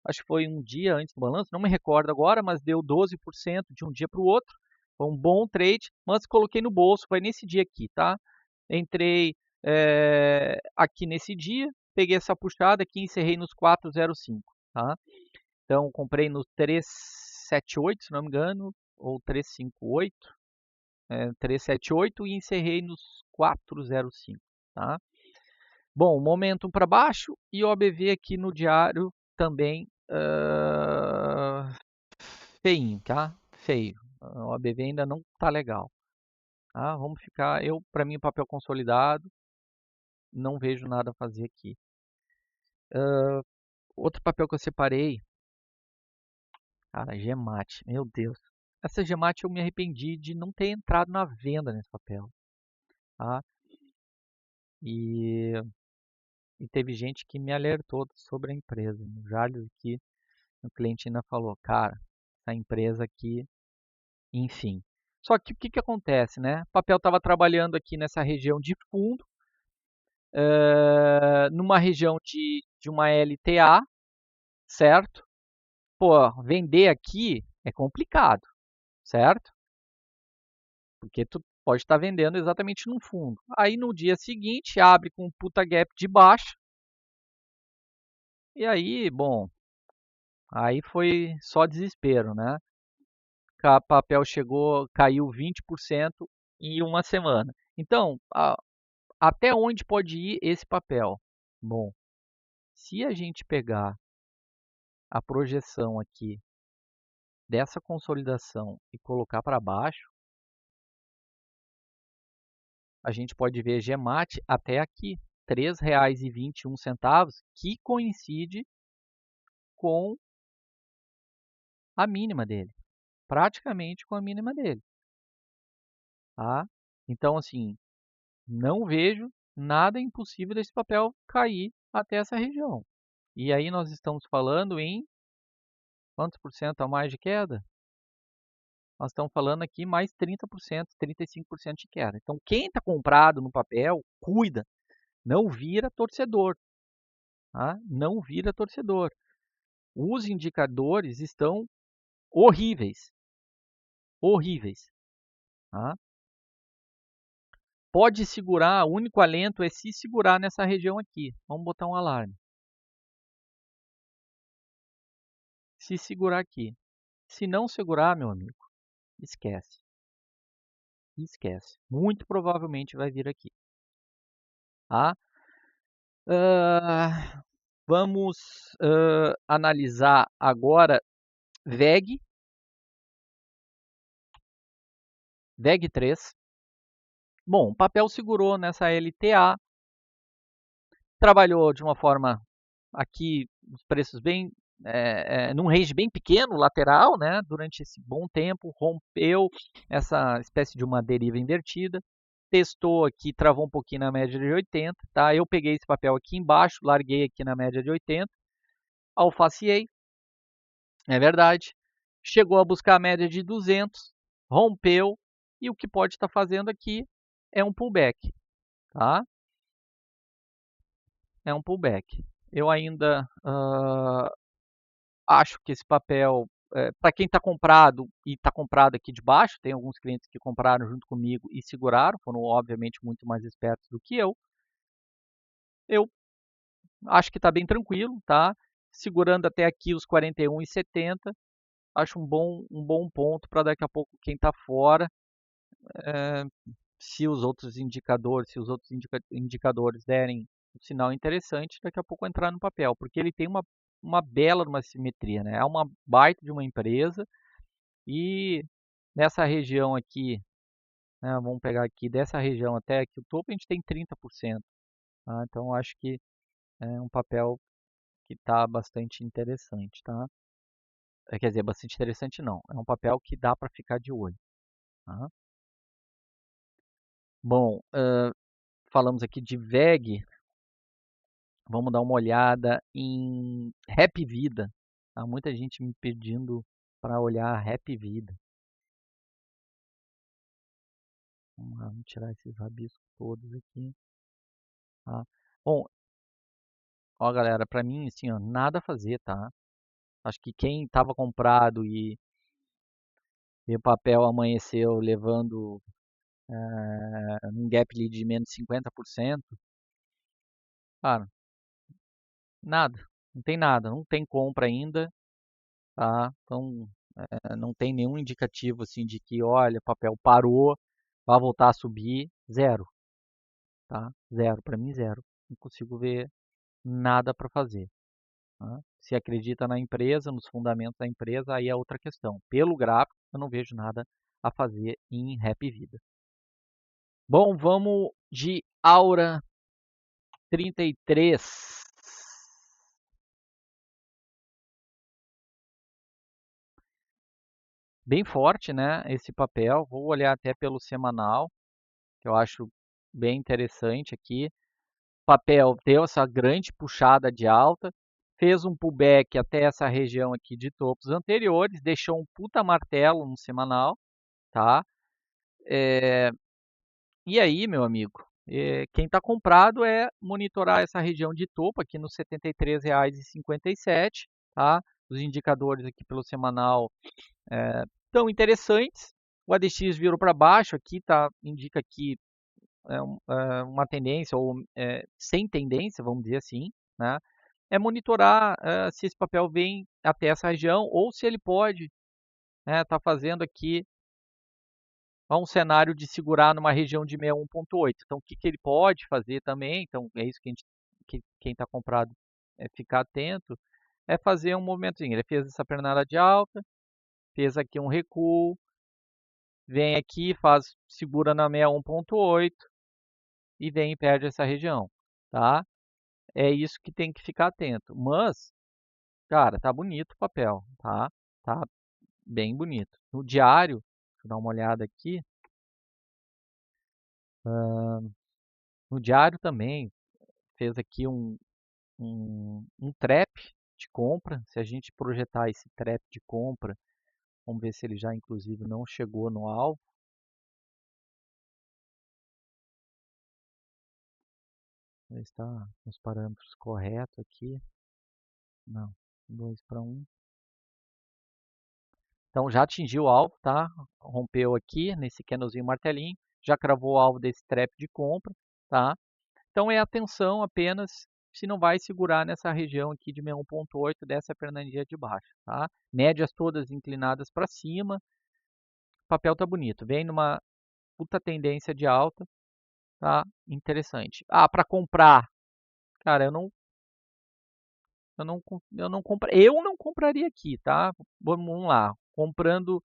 acho que foi um dia antes do balanço, não me recordo agora, mas deu 12% de um dia para o outro. Foi um bom trade, mas coloquei no bolso, foi nesse dia aqui, tá? Entrei aqui nesse dia, peguei essa puxada aqui e encerrei nos 405, tá? Então, comprei no 378, se não me engano, ou 358, 378 e encerrei nos 405, tá? Bom, momentum para baixo e o OBV aqui no diário também feinho, tá? Feio. O ABV ainda não tá legal. Tá? Vamos ficar, para mim, papel consolidado, não vejo nada a fazer aqui. Outro papel que eu separei, cara, Gemate, meu Deus. Essa Gemate eu me arrependi de não ter entrado na venda nesse papel. Tá? E, e teve gente que me alertou sobre a empresa. No Jales aqui, o cliente ainda falou, cara, essa empresa aqui, enfim. Só que o que, que acontece, né? O papel estava trabalhando aqui nessa região de fundo, numa região de uma LTA, certo? Pô, vender aqui é complicado, certo? Porque tu pode estar vendendo exatamente no fundo. Aí no dia seguinte abre com um puta gap de baixo. E aí, bom, aí foi só desespero, né? O papel chegou, caiu 20% em uma semana. Então, até onde pode ir esse papel? Bom, se a gente pegar a projeção aqui dessa consolidação e colocar para baixo, a gente pode ver Gemate até aqui, R$ 3,21, que coincide com a mínima dele, praticamente com a mínima dele. Tá? Então, assim, não vejo nada impossível desse papel cair até essa região. E aí nós estamos falando em quantos por cento a mais de queda? Nós estamos falando aqui mais 30%, 35% de queda. Então, quem está comprado no papel, cuida, não vira torcedor. Tá? Não vira torcedor. Os indicadores estão horríveis. Horríveis. Tá? Pode segurar, o único alento é se segurar nessa região aqui. Vamos botar um alarme. Se segurar aqui. Se não segurar, meu amigo, esquece. Esquece. Muito provavelmente vai vir aqui. Tá? Vamos analisar agora VEG. VEG 3. Bom, o papel segurou nessa LTA. Trabalhou de uma forma aqui, os preços bem num range bem pequeno, lateral, né? Durante esse bom tempo, rompeu essa espécie de uma deriva invertida, testou aqui, travou um pouquinho na média de 80, tá? Eu peguei esse papel aqui embaixo, larguei aqui na média de 80, alfaceei, é verdade, chegou a buscar a média de 200, rompeu, e o que pode estar fazendo aqui é um pullback, tá? É um pullback. Eu ainda acho que esse papel, para quem está comprado e está comprado aqui de baixo, tem alguns clientes que compraram junto comigo e seguraram, foram obviamente muito mais espertos do que eu. Eu acho que está bem tranquilo, tá? Segurando até aqui os 41,70, acho um bom ponto para daqui a pouco quem está fora, se os outros indicadores, indicadores derem um sinal interessante, daqui a pouco entrar no papel, porque ele tem uma bela uma simetria, né? É uma baita de uma empresa e nessa região aqui, né, vamos pegar aqui dessa região até aqui o topo, a gente tem 30%. Tá? Então acho que é um papel que está bastante interessante, tá? quer dizer, bastante interessante não. É um papel que dá para ficar de olho. Tá? Bom, falamos aqui de VEG. Vamos dar uma olhada em Rap Vida. Há muita gente me pedindo para olhar Rap Vida. Vamos lá, vamos tirar esses rabiscos todos aqui. Tá? Bom, ó galera, para mim, assim, ó, nada a fazer, tá? Acho que quem estava comprado e o papel amanheceu levando um gap ali de menos 50%, cara, nada, não tem nada, não tem compra ainda, tá? Então, não tem nenhum indicativo assim de que, olha, o papel parou, vai voltar a subir, zero, tá? Zero, para mim zero. Não consigo ver nada para fazer. Tá? Se acredita na empresa, nos fundamentos da empresa, aí é outra questão. Pelo gráfico, eu não vejo nada a fazer em Rap Vida. Bom, vamos de Aura 33. Bem forte, né? Esse papel. Vou olhar até pelo semanal, que eu acho bem interessante aqui. O papel deu essa grande puxada de alta, fez um pullback até essa região aqui de topos anteriores, deixou um puta martelo no semanal, tá? E aí, meu amigo, quem está comprado é monitorar essa região de topo aqui nos R$ 73,57, tá? Os indicadores aqui pelo semanal tão interessantes. O ADX virou para baixo aqui, tá? Indica que uma tendência ou sem tendência, vamos dizer assim, né? É monitorar se esse papel vem até essa região ou se ele pode estar fazendo aqui um cenário de segurar numa região de 61,8. Então, o que, que ele pode fazer também? Então, é isso que, quem está comprado ficar atento, é fazer um movimentozinho. Ele fez essa pernada de alta, fez aqui um recuo, vem aqui, segura na 61,8 e vem e perde essa região, tá? É isso que tem que ficar atento. Mas, cara, tá bonito o papel, tá? Tá bem bonito. No diário, deixa eu dar uma olhada aqui. No diário também fez aqui um trap de compra. Se a gente projetar esse trap de compra, vamos ver se ele já inclusive não chegou no alvo. Está nos parâmetros corretos aqui. Não, 2 para 1. Então já atingiu o alvo, tá? Rompeu aqui nesse candlezinho martelinho, já cravou o alvo desse trap de compra, tá? Então é atenção apenas se não vai segurar nessa região aqui de 61,8 dessa pernadinha de baixo, tá? Médias todas inclinadas para cima, o papel tá bonito, vem numa puta tendência de alta, tá? Interessante. Ah, para comprar, cara, eu não compraria aqui, tá? Vamos lá, comprando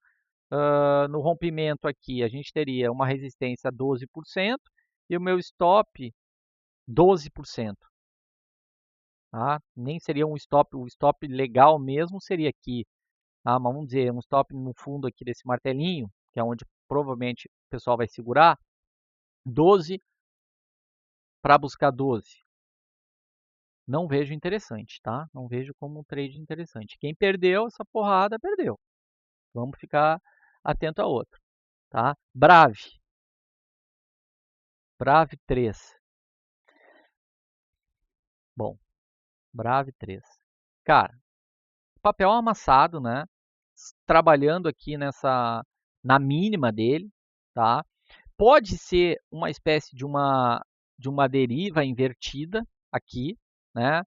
no rompimento aqui, a gente teria uma resistência a 12% e o meu stop 12%. Tá? Nem seria um stop, o stop legal mesmo seria aqui, mas vamos dizer, um stop no fundo aqui desse martelinho, que é onde provavelmente o pessoal vai segurar, 12 para buscar 12. Não vejo interessante, tá? Não vejo como um trade interessante. Quem perdeu essa porrada, perdeu. Vamos ficar atento a outro, tá? Brave. Brave 3. Bom, Brave 3. Cara, papel amassado, né? Trabalhando aqui na mínima dele, tá? Pode ser uma espécie de uma deriva invertida aqui, né?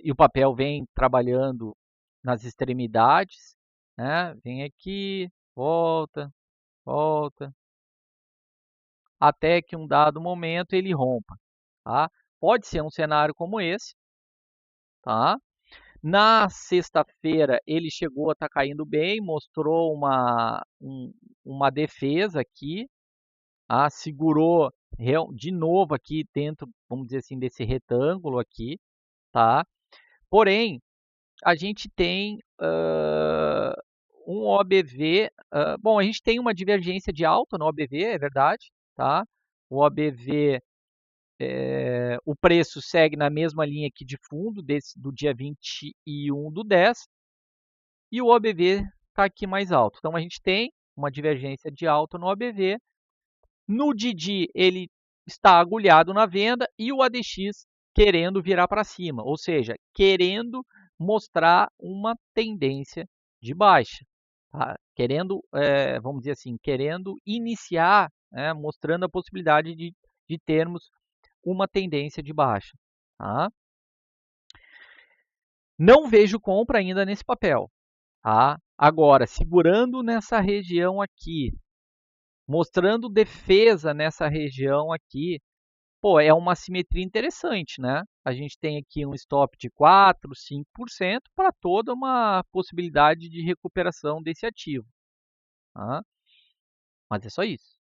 E o papel vem trabalhando nas extremidades, né? Vem aqui, volta, volta, até que um dado momento ele rompa, tá? Pode ser um cenário como esse, tá? Na sexta-feira ele chegou a estar caindo bem, mostrou uma defesa aqui, segurou de novo aqui dentro, vamos dizer assim, desse retângulo aqui, tá? Porém, a gente tem um OBV, bom, a gente tem uma divergência de alta no OBV, é verdade, tá? O OBV, o preço segue na mesma linha aqui de fundo, do dia 21/10, e o OBV está aqui mais alto. Então, a gente tem uma divergência de alta no OBV. No Didi, ele está agulhado na venda e o ADX querendo virar para cima, ou seja, querendo mostrar uma tendência de baixa, tá? Querendo, vamos dizer assim, querendo iniciar, mostrando a possibilidade de termos uma tendência de baixa, tá? Não vejo compra ainda nesse papel, tá? Agora, segurando nessa região aqui, mostrando defesa nessa região aqui, pô, é uma simetria interessante, né? A gente tem aqui um stop de 4, 5% para toda uma possibilidade de recuperação desse ativo, tá? Mas é só isso,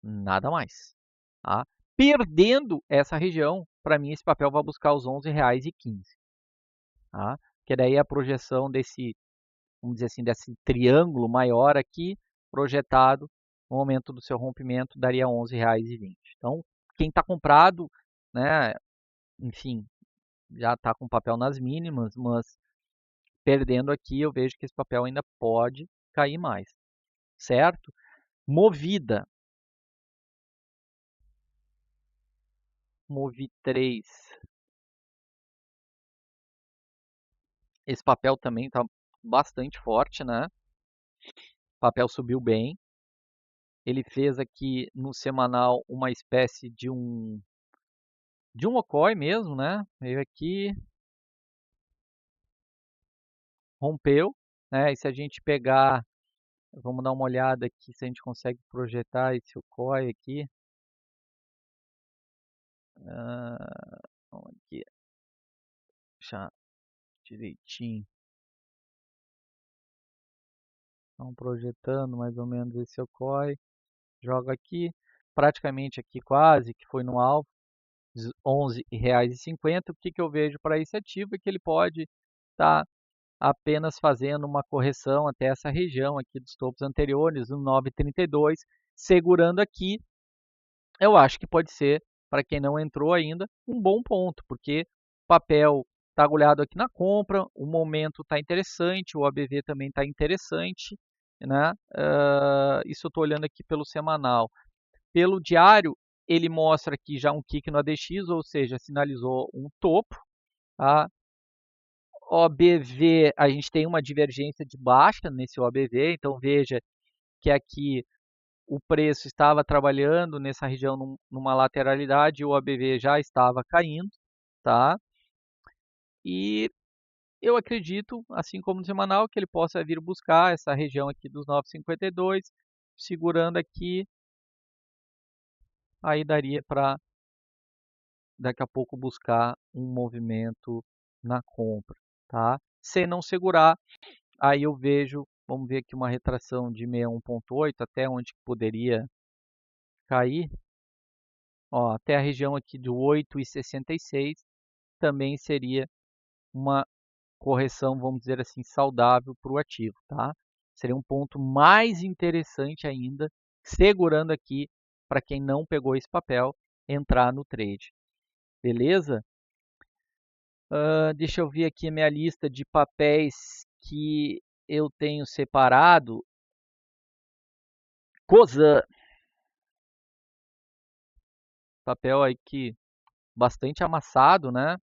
nada mais, tá? Perdendo essa região, para mim esse papel vai buscar os R$ 11,15, tá? Que daí a projeção desse, vamos dizer assim, desse triângulo maior aqui, projetado no momento do seu rompimento, daria R$ 11,20. Então, quem está comprado, né, enfim, já está com o papel nas mínimas, mas perdendo aqui, eu vejo que esse papel ainda pode cair mais, certo? Movida. Movi 3. Esse papel também está bastante forte, né? O papel subiu bem. Ele fez aqui no semanal uma espécie de um OCOI mesmo, né? Veio aqui, rompeu, né? E se a gente pegar, vamos dar uma olhada aqui se a gente consegue projetar esse OCOI aqui. Vamos aqui, deixar direitinho. Estão projetando mais ou menos esse OCOI. Joga aqui, praticamente aqui quase que foi no alvo, R$ 11,50. O que eu vejo para esse ativo é que ele pode estar apenas fazendo uma correção até essa região aqui dos topos anteriores, no 9,32, segurando aqui. Eu acho que pode ser, para quem não entrou ainda, um bom ponto, porque o papel está agulhado aqui na compra, o momento está interessante, o ABV também está interessante, né? Isso eu estou olhando aqui pelo semanal. Pelo diário, ele mostra aqui já um kick no ADX, ou seja, sinalizou um topo, tá? OBV, a gente tem uma divergência de baixa nesse OBV, então veja que aqui o preço estava trabalhando nessa região numa lateralidade e o OBV já estava caindo, tá? E eu acredito, assim como no semanal, que ele possa vir buscar essa região aqui dos 9,52, segurando aqui, aí daria para daqui a pouco buscar um movimento na compra, tá? Se não segurar, aí eu vejo, vamos ver aqui uma retração de 61,8 até onde poderia cair. Ó, até a região aqui do 8,66 também seria uma correção, vamos dizer assim, saudável para o ativo, tá? Seria um ponto mais interessante ainda, segurando aqui para quem não pegou esse papel, entrar no trade. Beleza? Deixa eu ver aqui a minha lista de papéis que eu tenho separado. Cosan, papel aí que bastante amassado, né?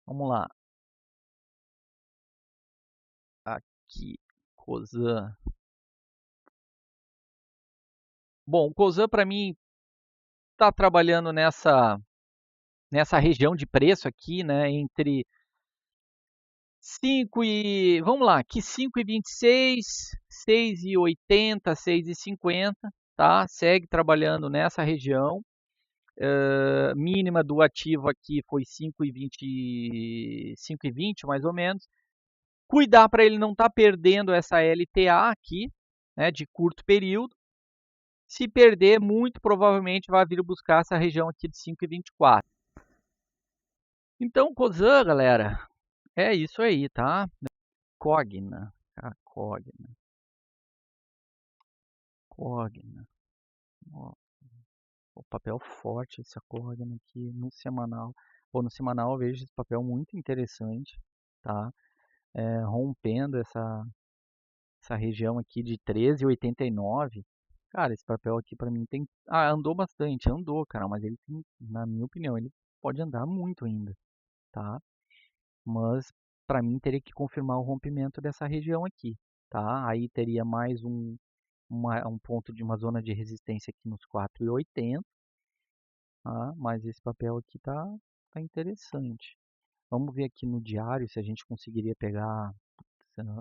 Vamos lá. Aqui, Cosan. Bom, o Cosan para mim está trabalhando nessa região de preço aqui, né? Entre 5 e, vamos lá, aqui 5,26, 6,80, 6,50, tá? Segue trabalhando nessa região. Mínima do ativo aqui foi 5,20, 5,20 mais ou menos. Cuidar para ele não estar perdendo essa LTA aqui, né, de curto período. Se perder, muito provavelmente vai vir buscar essa região aqui de 5,24. Então, Cosan, galera, é isso aí, tá? Cogna, a Cogna, Cogna. Ó, o papel forte essa Cogna aqui no semanal. Pô, no semanal eu vejo esse papel muito interessante, tá? Rompendo essa região aqui de 13,89. Cara, esse papel aqui pra mim tem. Ah, andou bastante, andou, cara, mas ele tem, na minha opinião, ele pode andar muito ainda, tá? Mas para mim teria que confirmar o rompimento dessa região aqui, tá? Aí teria mais um ponto de uma zona de resistência aqui nos 4,80, tá? Mas esse papel aqui tá interessante. Vamos ver aqui no diário se a gente conseguiria pegar,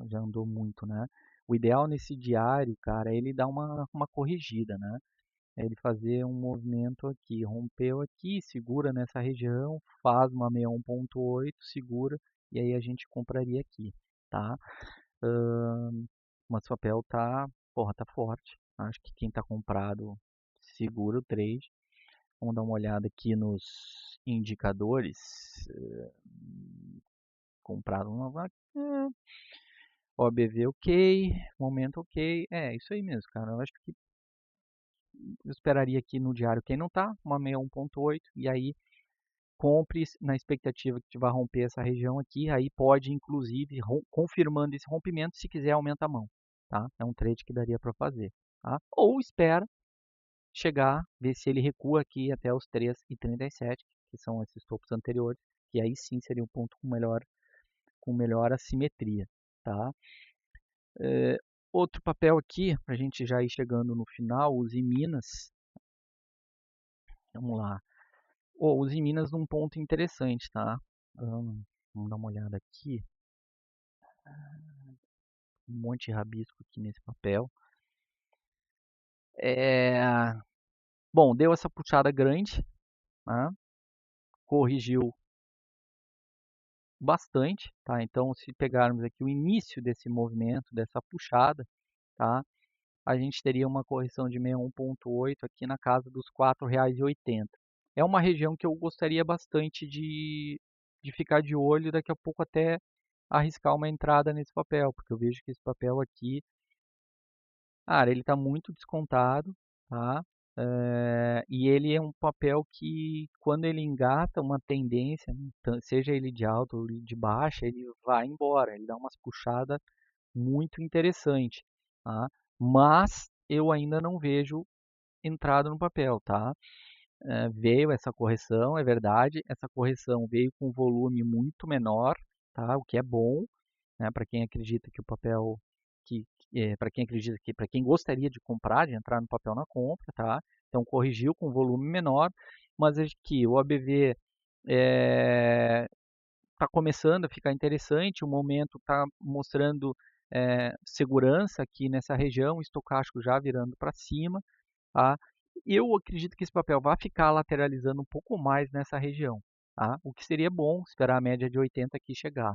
já andou muito, né? O ideal nesse diário, cara, é ele dar uma corrigida, né? É ele fazer um movimento aqui, rompeu aqui, segura nessa região, faz uma 61,8, segura, e aí a gente compraria aqui, tá? Mas o papel porra, tá forte. Acho que quem tá comprado segura o trade. Vamos dar uma olhada aqui nos indicadores. Comprado uma vaca. OBV ok, momento ok. É, isso aí mesmo, cara. Eu acho que eu esperaria aqui no diário quem não tá, uma 61,8, e aí compre na expectativa que vai romper essa região aqui, aí pode inclusive, confirmando esse rompimento, se quiser aumenta a mão, tá? É um trade que daria para fazer, tá? Ou espera chegar, ver se ele recua aqui até os 3,37, que são esses topos anteriores, que aí sim seria um ponto com melhor assimetria, tá? Outro papel aqui, para a gente já ir chegando no final, os Minas, vamos lá. Os Minas num ponto interessante, tá? Vamos dar uma olhada aqui. Um monte de rabisco aqui nesse papel. Bom, deu essa puxada grande, né? Corrigiu bastante, tá? Então, se pegarmos aqui o início desse movimento, dessa puxada, tá? A gente teria uma correção de 61,8 aqui na casa dos R$ 4,80. É uma região que eu gostaria bastante de ficar de olho, daqui a pouco até arriscar uma entrada nesse papel, porque eu vejo que esse papel aqui, cara, ele está muito descontado, tá? E ele é um papel que, quando ele engata uma tendência, seja ele de alta ou de baixa, ele vai embora, ele dá umas puxadas muito interessantes, tá? Mas eu ainda não vejo entrada no papel, tá? Veio essa correção, é verdade, essa correção veio com volume muito menor, tá? O que é bom, né? Para quem acredita que o papel, para quem acredita que, para quem gostaria de comprar, de entrar no papel na compra, tá? Então corrigiu com volume menor, mas acho que o ABV está começando a ficar interessante, o momento está mostrando segurança aqui nessa região, o estocástico já virando para cima, tá? Eu acredito que esse papel vai ficar lateralizando um pouco mais nessa região, tá? O que seria bom esperar a média de 80 aqui chegar.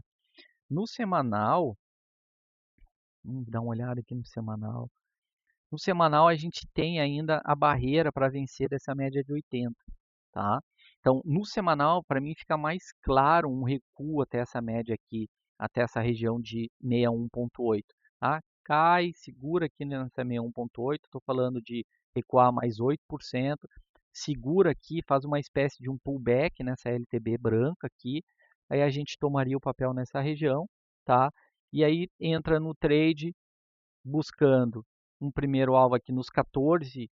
No semanal, vamos dar uma olhada aqui no semanal. No semanal a gente tem ainda a barreira para vencer dessa média de 80, tá? Então, no semanal, para mim fica mais claro um recuo até essa média aqui, até essa região de 61,8, tá? Cai, segura aqui nessa 61,8, estou falando de recuar mais 8%, segura aqui, faz uma espécie de um pullback nessa LTB branca aqui, aí a gente tomaria o papel nessa região, tá? E aí entra no trade buscando um primeiro alvo aqui nos 14%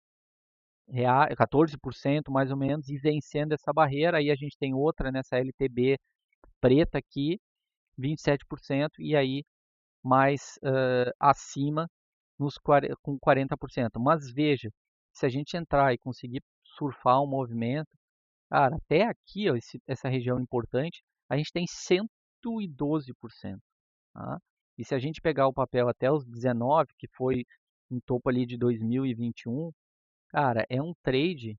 mais ou menos, e vencendo essa barreira. Aí a gente tem outra nessa LTB preta aqui, 27%, e aí mais acima com 40%. Mas veja, se a gente entrar e conseguir surfar um movimento, cara, até aqui, ó, essa região importante, a gente tem 112%. Tá? E se a gente pegar o papel até os 19, que foi um topo ali de 2021, cara, é um trade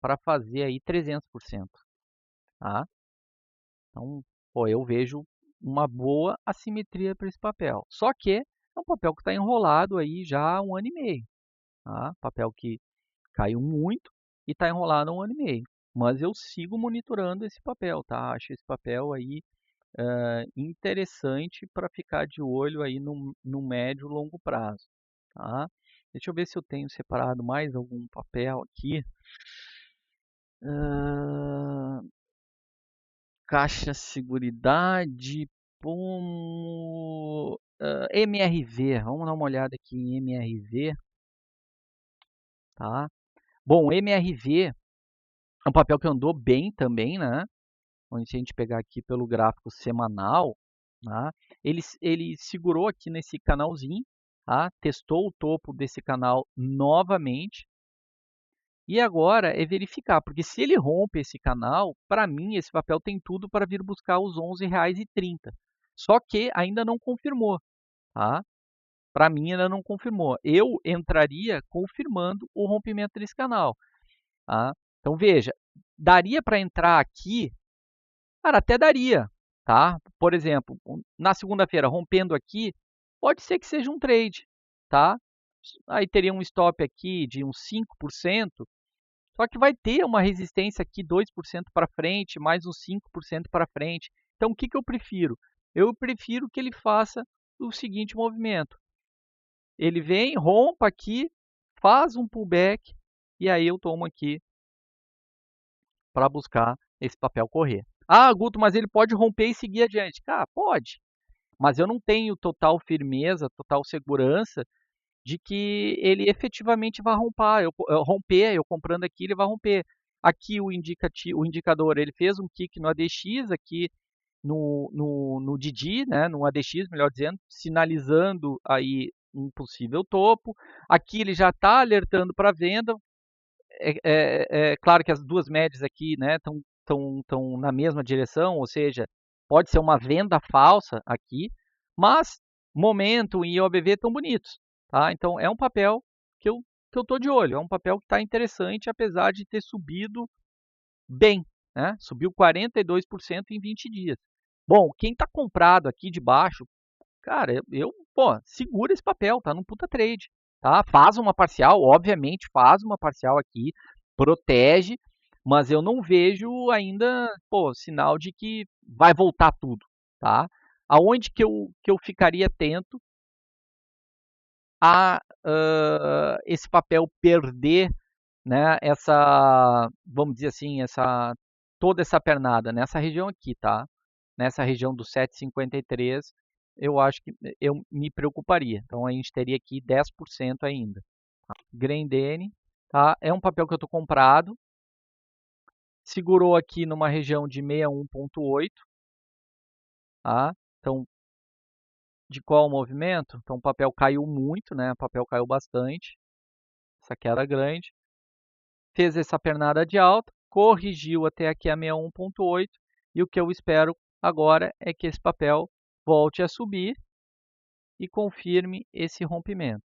para fazer aí 300%, tá? Então, pô, eu vejo uma boa assimetria para esse papel. Só que é um papel que está enrolado aí já há 1 ano e meio, tá? Papel que caiu muito e está enrolado há 1 ano e meio. mas eu sigo monitorando esse papel, tá? Acho esse papel aí interessante para ficar de olho aí no médio e longo prazo, tá? Deixa eu ver se eu tenho separado mais algum papel aqui. Caixa Seguridade, como MRV, vamos dar uma olhada aqui em MRV, tá? Bom, MRV é um papel que andou bem também, né? Onde se a gente pegar aqui pelo gráfico semanal, tá? Ele segurou aqui nesse canalzinho, tá? Testou o topo desse canal novamente. E agora é verificar, porque se ele rompe esse canal, para mim esse papel tem tudo para vir buscar os R$ 11,30. Só que ainda não confirmou, tá? Para mim ainda não confirmou. Eu entraria confirmando o rompimento desse canal, tá? Então veja, daria para entrar aqui. Cara, até daria, tá? Por exemplo, na segunda-feira, rompendo aqui, pode ser que seja um trade, tá? Aí teria um stop aqui de uns 5%, só que vai ter uma resistência aqui 2% para frente, mais uns 5% para frente. Então, o que que eu prefiro? Eu prefiro que ele faça o seguinte movimento. Ele vem, rompa aqui, faz um pullback, e aí eu tomo aqui para buscar esse papel correr. Ah, Guto, mas ele pode romper e seguir adiante. Cara, pode. Mas eu não tenho total firmeza, total segurança de que ele efetivamente vai romper. Eu comprando aqui, ele vai romper. Aqui o indicador, ele fez um kick no ADX, aqui no DD, né, no ADX, melhor dizendo, sinalizando aí um possível topo. Aqui ele já está alertando para venda. É claro que as duas médias aqui, né, estão na mesma direção, ou seja, pode ser uma venda falsa aqui, mas Momento e OBV estão bonitos, tá? Então é um papel que eu estou de olho, é um papel que está interessante, apesar de ter subido bem, né? Subiu 42% em 20 dias. Bom, quem está comprado aqui de baixo, cara, pô, segura esse papel, tá num puta trade, tá? Faz uma parcial, obviamente faz uma parcial aqui, protege, mas eu não vejo ainda, pô, sinal de que vai voltar tudo, tá? Aonde que eu ficaria atento a esse papel perder, né, vamos dizer assim, toda essa pernada nessa região aqui, tá? Nessa região do 7,53, eu acho que eu me preocuparia. Então a gente teria aqui 10% ainda. Grendene, tá? É um papel que eu estou comprado. Segurou aqui numa região de 61,8, tá? Então, de qual movimento? Então o papel caiu muito, né? O papel caiu bastante. Essa queda grande. Fez essa pernada de alta, corrigiu até aqui a 61,8 e o que eu espero agora é que esse papel volte a subir e confirme esse rompimento.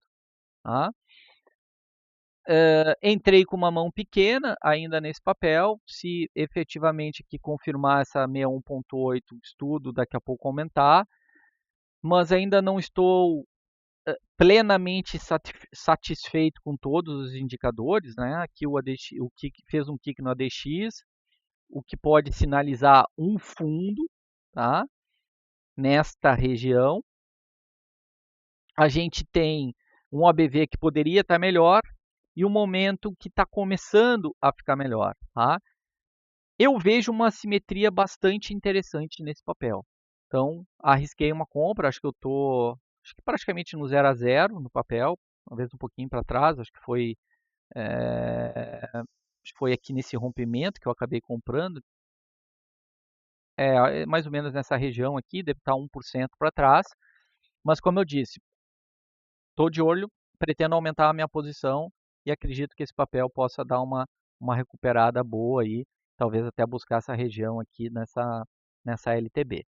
Tá? Entrei com uma mão pequena ainda nesse papel, se efetivamente aqui confirmar essa 61,8 estudo, daqui a pouco aumentar, mas ainda não estou plenamente satisfeito com todos os indicadores, né? Aqui o kick fez um kick no ADX, o que pode sinalizar um fundo, tá? Nesta região. A gente tem um OBV que poderia estar melhor e um momento que está começando a ficar melhor, tá? Eu vejo uma simetria bastante interessante nesse papel. Então, arrisquei uma compra, acho que praticamente no 0 a 0 no papel, talvez um pouquinho para trás, acho que foi aqui nesse rompimento que eu acabei comprando. Mais ou menos nessa região aqui, deve estar 1% para trás. Mas como eu disse, estou de olho, pretendo aumentar a minha posição e acredito que esse papel possa dar uma recuperada boa aí, talvez até buscar essa região aqui nessa LTB.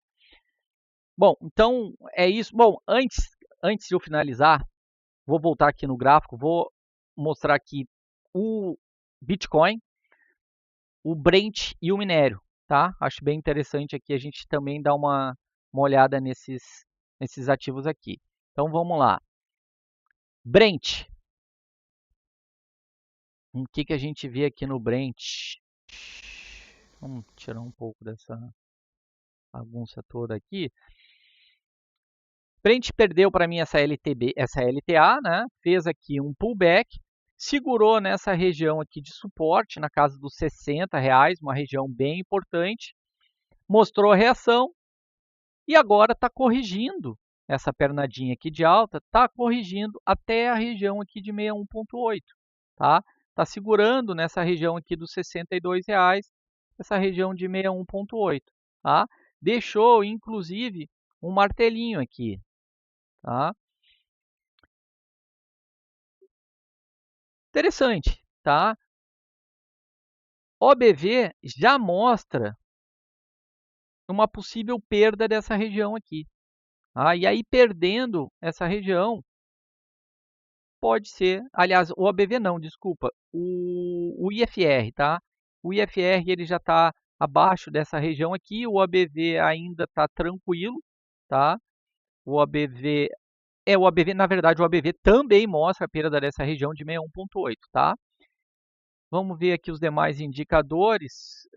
Bom, então é isso. Bom, antes de eu finalizar, vou voltar aqui no gráfico, vou mostrar aqui o Bitcoin, o Brent e o minério, tá? Acho bem interessante aqui a gente também dar uma olhada nesses ativos aqui. Então vamos lá. Brent. O que a gente vê aqui no Brent? Vamos tirar um pouco dessa bagunça toda aqui. Brent perdeu para mim essa LTA, né? Fez aqui um pullback, segurou nessa região aqui de suporte, na casa dos R$60, uma região bem importante, mostrou a reação e agora está corrigindo essa pernadinha aqui de alta, está corrigindo até a região aqui de 61,8, tá? Está segurando nessa região aqui dos R$62, essa região de 61,8, tá? Deixou, inclusive, um martelinho aqui, tá? Interessante, tá? OBV já mostra uma possível perda dessa região aqui. Tá? E aí, perdendo essa região, pode ser, aliás, o OBV não, desculpa, o IFR, tá? O IFR ele já está abaixo dessa região aqui, o OBV ainda está tranquilo, tá? O OBV, na verdade, o OBV também mostra a perda dessa região de 61,8, tá? Vamos ver aqui os demais indicadores.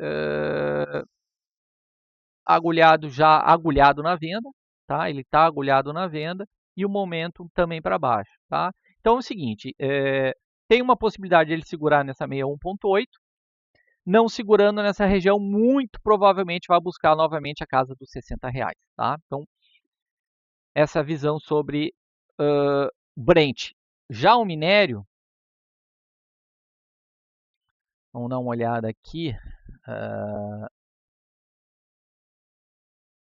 Agulhado já agulhado na venda, tá? Ele está agulhado na venda e o momento também para baixo, tá? Então é o seguinte, tem uma possibilidade de ele segurar nessa 61,8, não segurando nessa região, muito provavelmente vai buscar novamente a casa dos R$60, tá? Então, essa visão sobre Brent. Já o minério, vamos dar uma olhada aqui,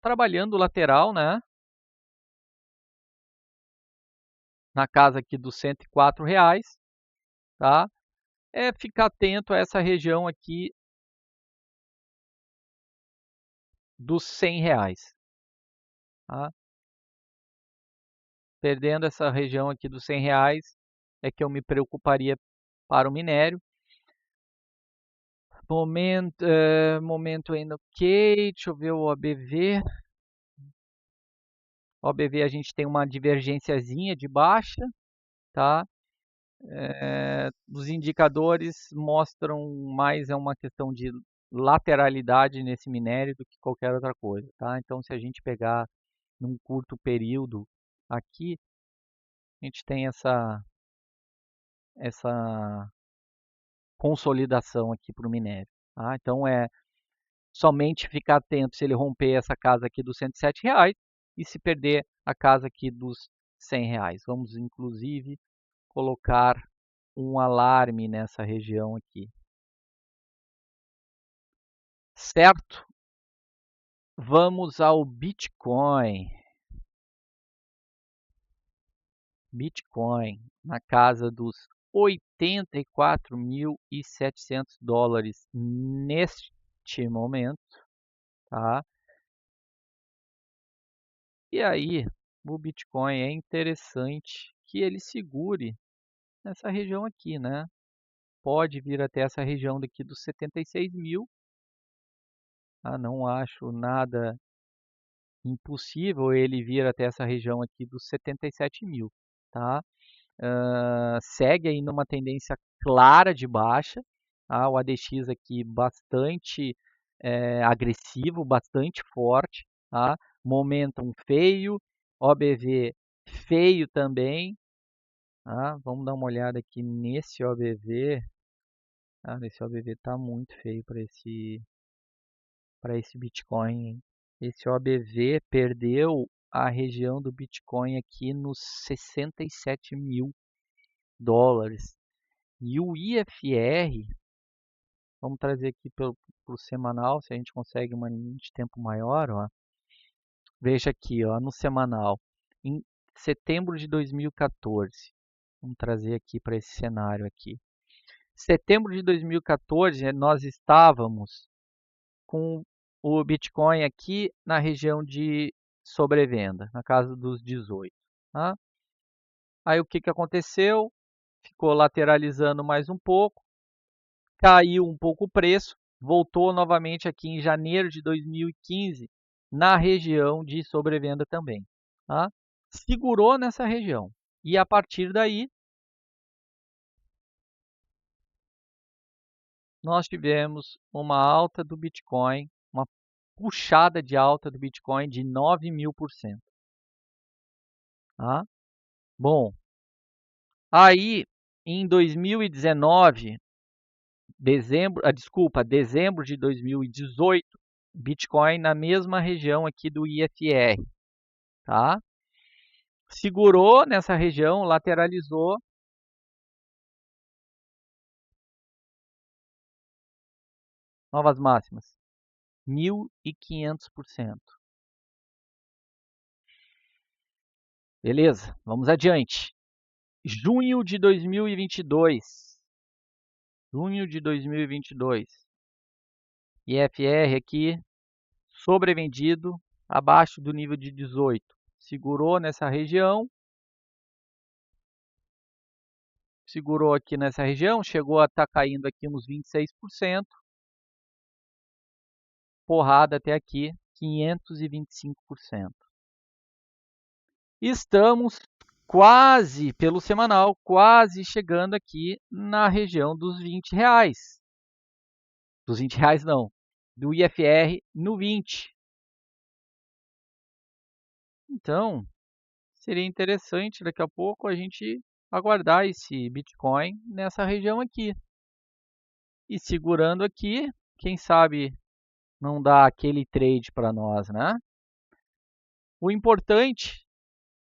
trabalhando lateral, né? Na casa aqui dos R$104, tá? É ficar atento a essa região aqui dos R$100, tá? Perdendo essa região aqui dos R$100 é que eu me preocuparia para o minério. Momento ainda ok, deixa eu ver o OBV. O OBV a gente tem uma divergênciazinha de baixa, tá? Os indicadores mostram mais uma questão de lateralidade nesse minério do que qualquer outra coisa, tá? Então, se a gente pegar num curto período aqui, a gente tem essa consolidação aqui para o minério, tá? Então, somente ficar atento se ele romper essa casa aqui dos R$107 e se perder a casa aqui dos R$100. Vamos, inclusive, colocar um alarme nessa região aqui. Certo? Vamos ao Bitcoin. Bitcoin na casa dos $84.700 neste momento, tá? E aí, o Bitcoin é interessante que ele segure nessa região aqui, né? Pode vir até essa região daqui dos 76 mil. Não acho nada impossível ele vir até essa região aqui dos 77 mil, tá? Segue aí numa tendência clara de baixa, tá? O ADX aqui bastante agressivo, bastante forte, tá? Momentum feio, OBV feio também, tá? Vamos dar uma olhada aqui nesse OBV. Esse OBV está muito feio para esse Bitcoin, hein? Esse OBV perdeu a região do Bitcoin aqui nos 67 mil dólares. E o IFR, vamos trazer aqui para o semanal, se a gente consegue uma linha de tempo maior, ó. Veja aqui, ó, no semanal, em setembro de 2014, vamos trazer aqui para esse cenário aqui. Setembro de 2014, nós estávamos com o Bitcoin aqui na região de sobrevenda, na casa dos 18. Tá? Aí o que aconteceu? Ficou lateralizando mais um pouco, caiu um pouco o preço, voltou novamente aqui em janeiro de 2015 na região de sobrevenda também. Tá? Segurou nessa região e a partir daí nós tivemos uma alta do Bitcoin, uma puxada de alta do Bitcoin de 9.000%. Tá? Bom, aí em 2019, dezembro de 2018, Bitcoin na mesma região aqui do IFR, tá? Segurou nessa região, lateralizou. Novas máximas. 1.500%. Beleza, vamos adiante. Junho de 2022. Junho de 2022. IFR aqui, sobrevendido, abaixo do nível de 18. Segurou nessa região. Segurou aqui nessa região, chegou a estar caindo aqui uns 26%. Porrada até aqui, 525%. Estamos quase, pelo semanal, quase chegando aqui na região dos R$20. Dos R$20 não, do IFR no 20. Então, seria interessante daqui a pouco a gente aguardar esse Bitcoin nessa região aqui. E segurando aqui, quem sabe não dá aquele trade para nós, né? O importante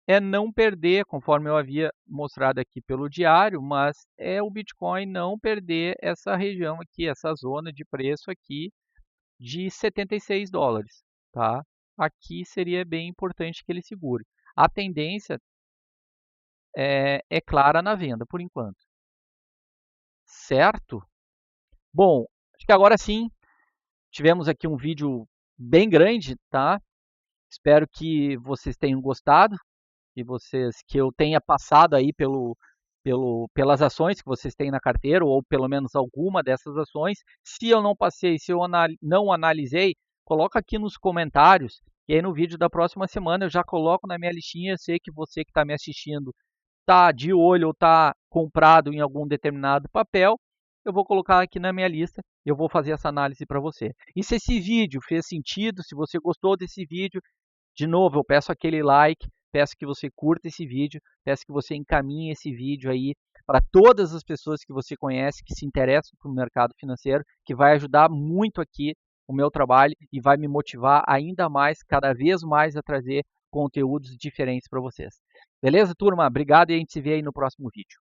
é não perder, conforme eu havia mostrado aqui pelo diário, mas é o Bitcoin não perder essa região aqui, essa zona de preço aqui de $76, tá? Aqui seria bem importante que ele segure. A tendência é clara na venda, por enquanto. Certo? Bom, acho que agora sim, tivemos aqui um vídeo bem grande, tá? Espero que vocês tenham gostado. Que eu tenha passado aí pelas ações que vocês têm na carteira, ou pelo menos alguma dessas ações. Se eu não passei, se eu não analisei, coloca aqui nos comentários, e aí no vídeo da próxima semana eu já coloco na minha listinha. Eu sei que você que está me assistindo está de olho ou está comprado em algum determinado papel, eu vou colocar aqui na minha lista e eu vou fazer essa análise para você. E se esse vídeo fez sentido, se você gostou desse vídeo, de novo, eu peço aquele like, peço que você curta esse vídeo, peço que você encaminhe esse vídeo aí para todas as pessoas que você conhece, que se interessam pelo mercado financeiro, que vai ajudar muito aqui o meu trabalho e vai me motivar ainda mais, cada vez mais, a trazer conteúdos diferentes para vocês. Beleza, turma? Obrigado e a gente se vê aí no próximo vídeo.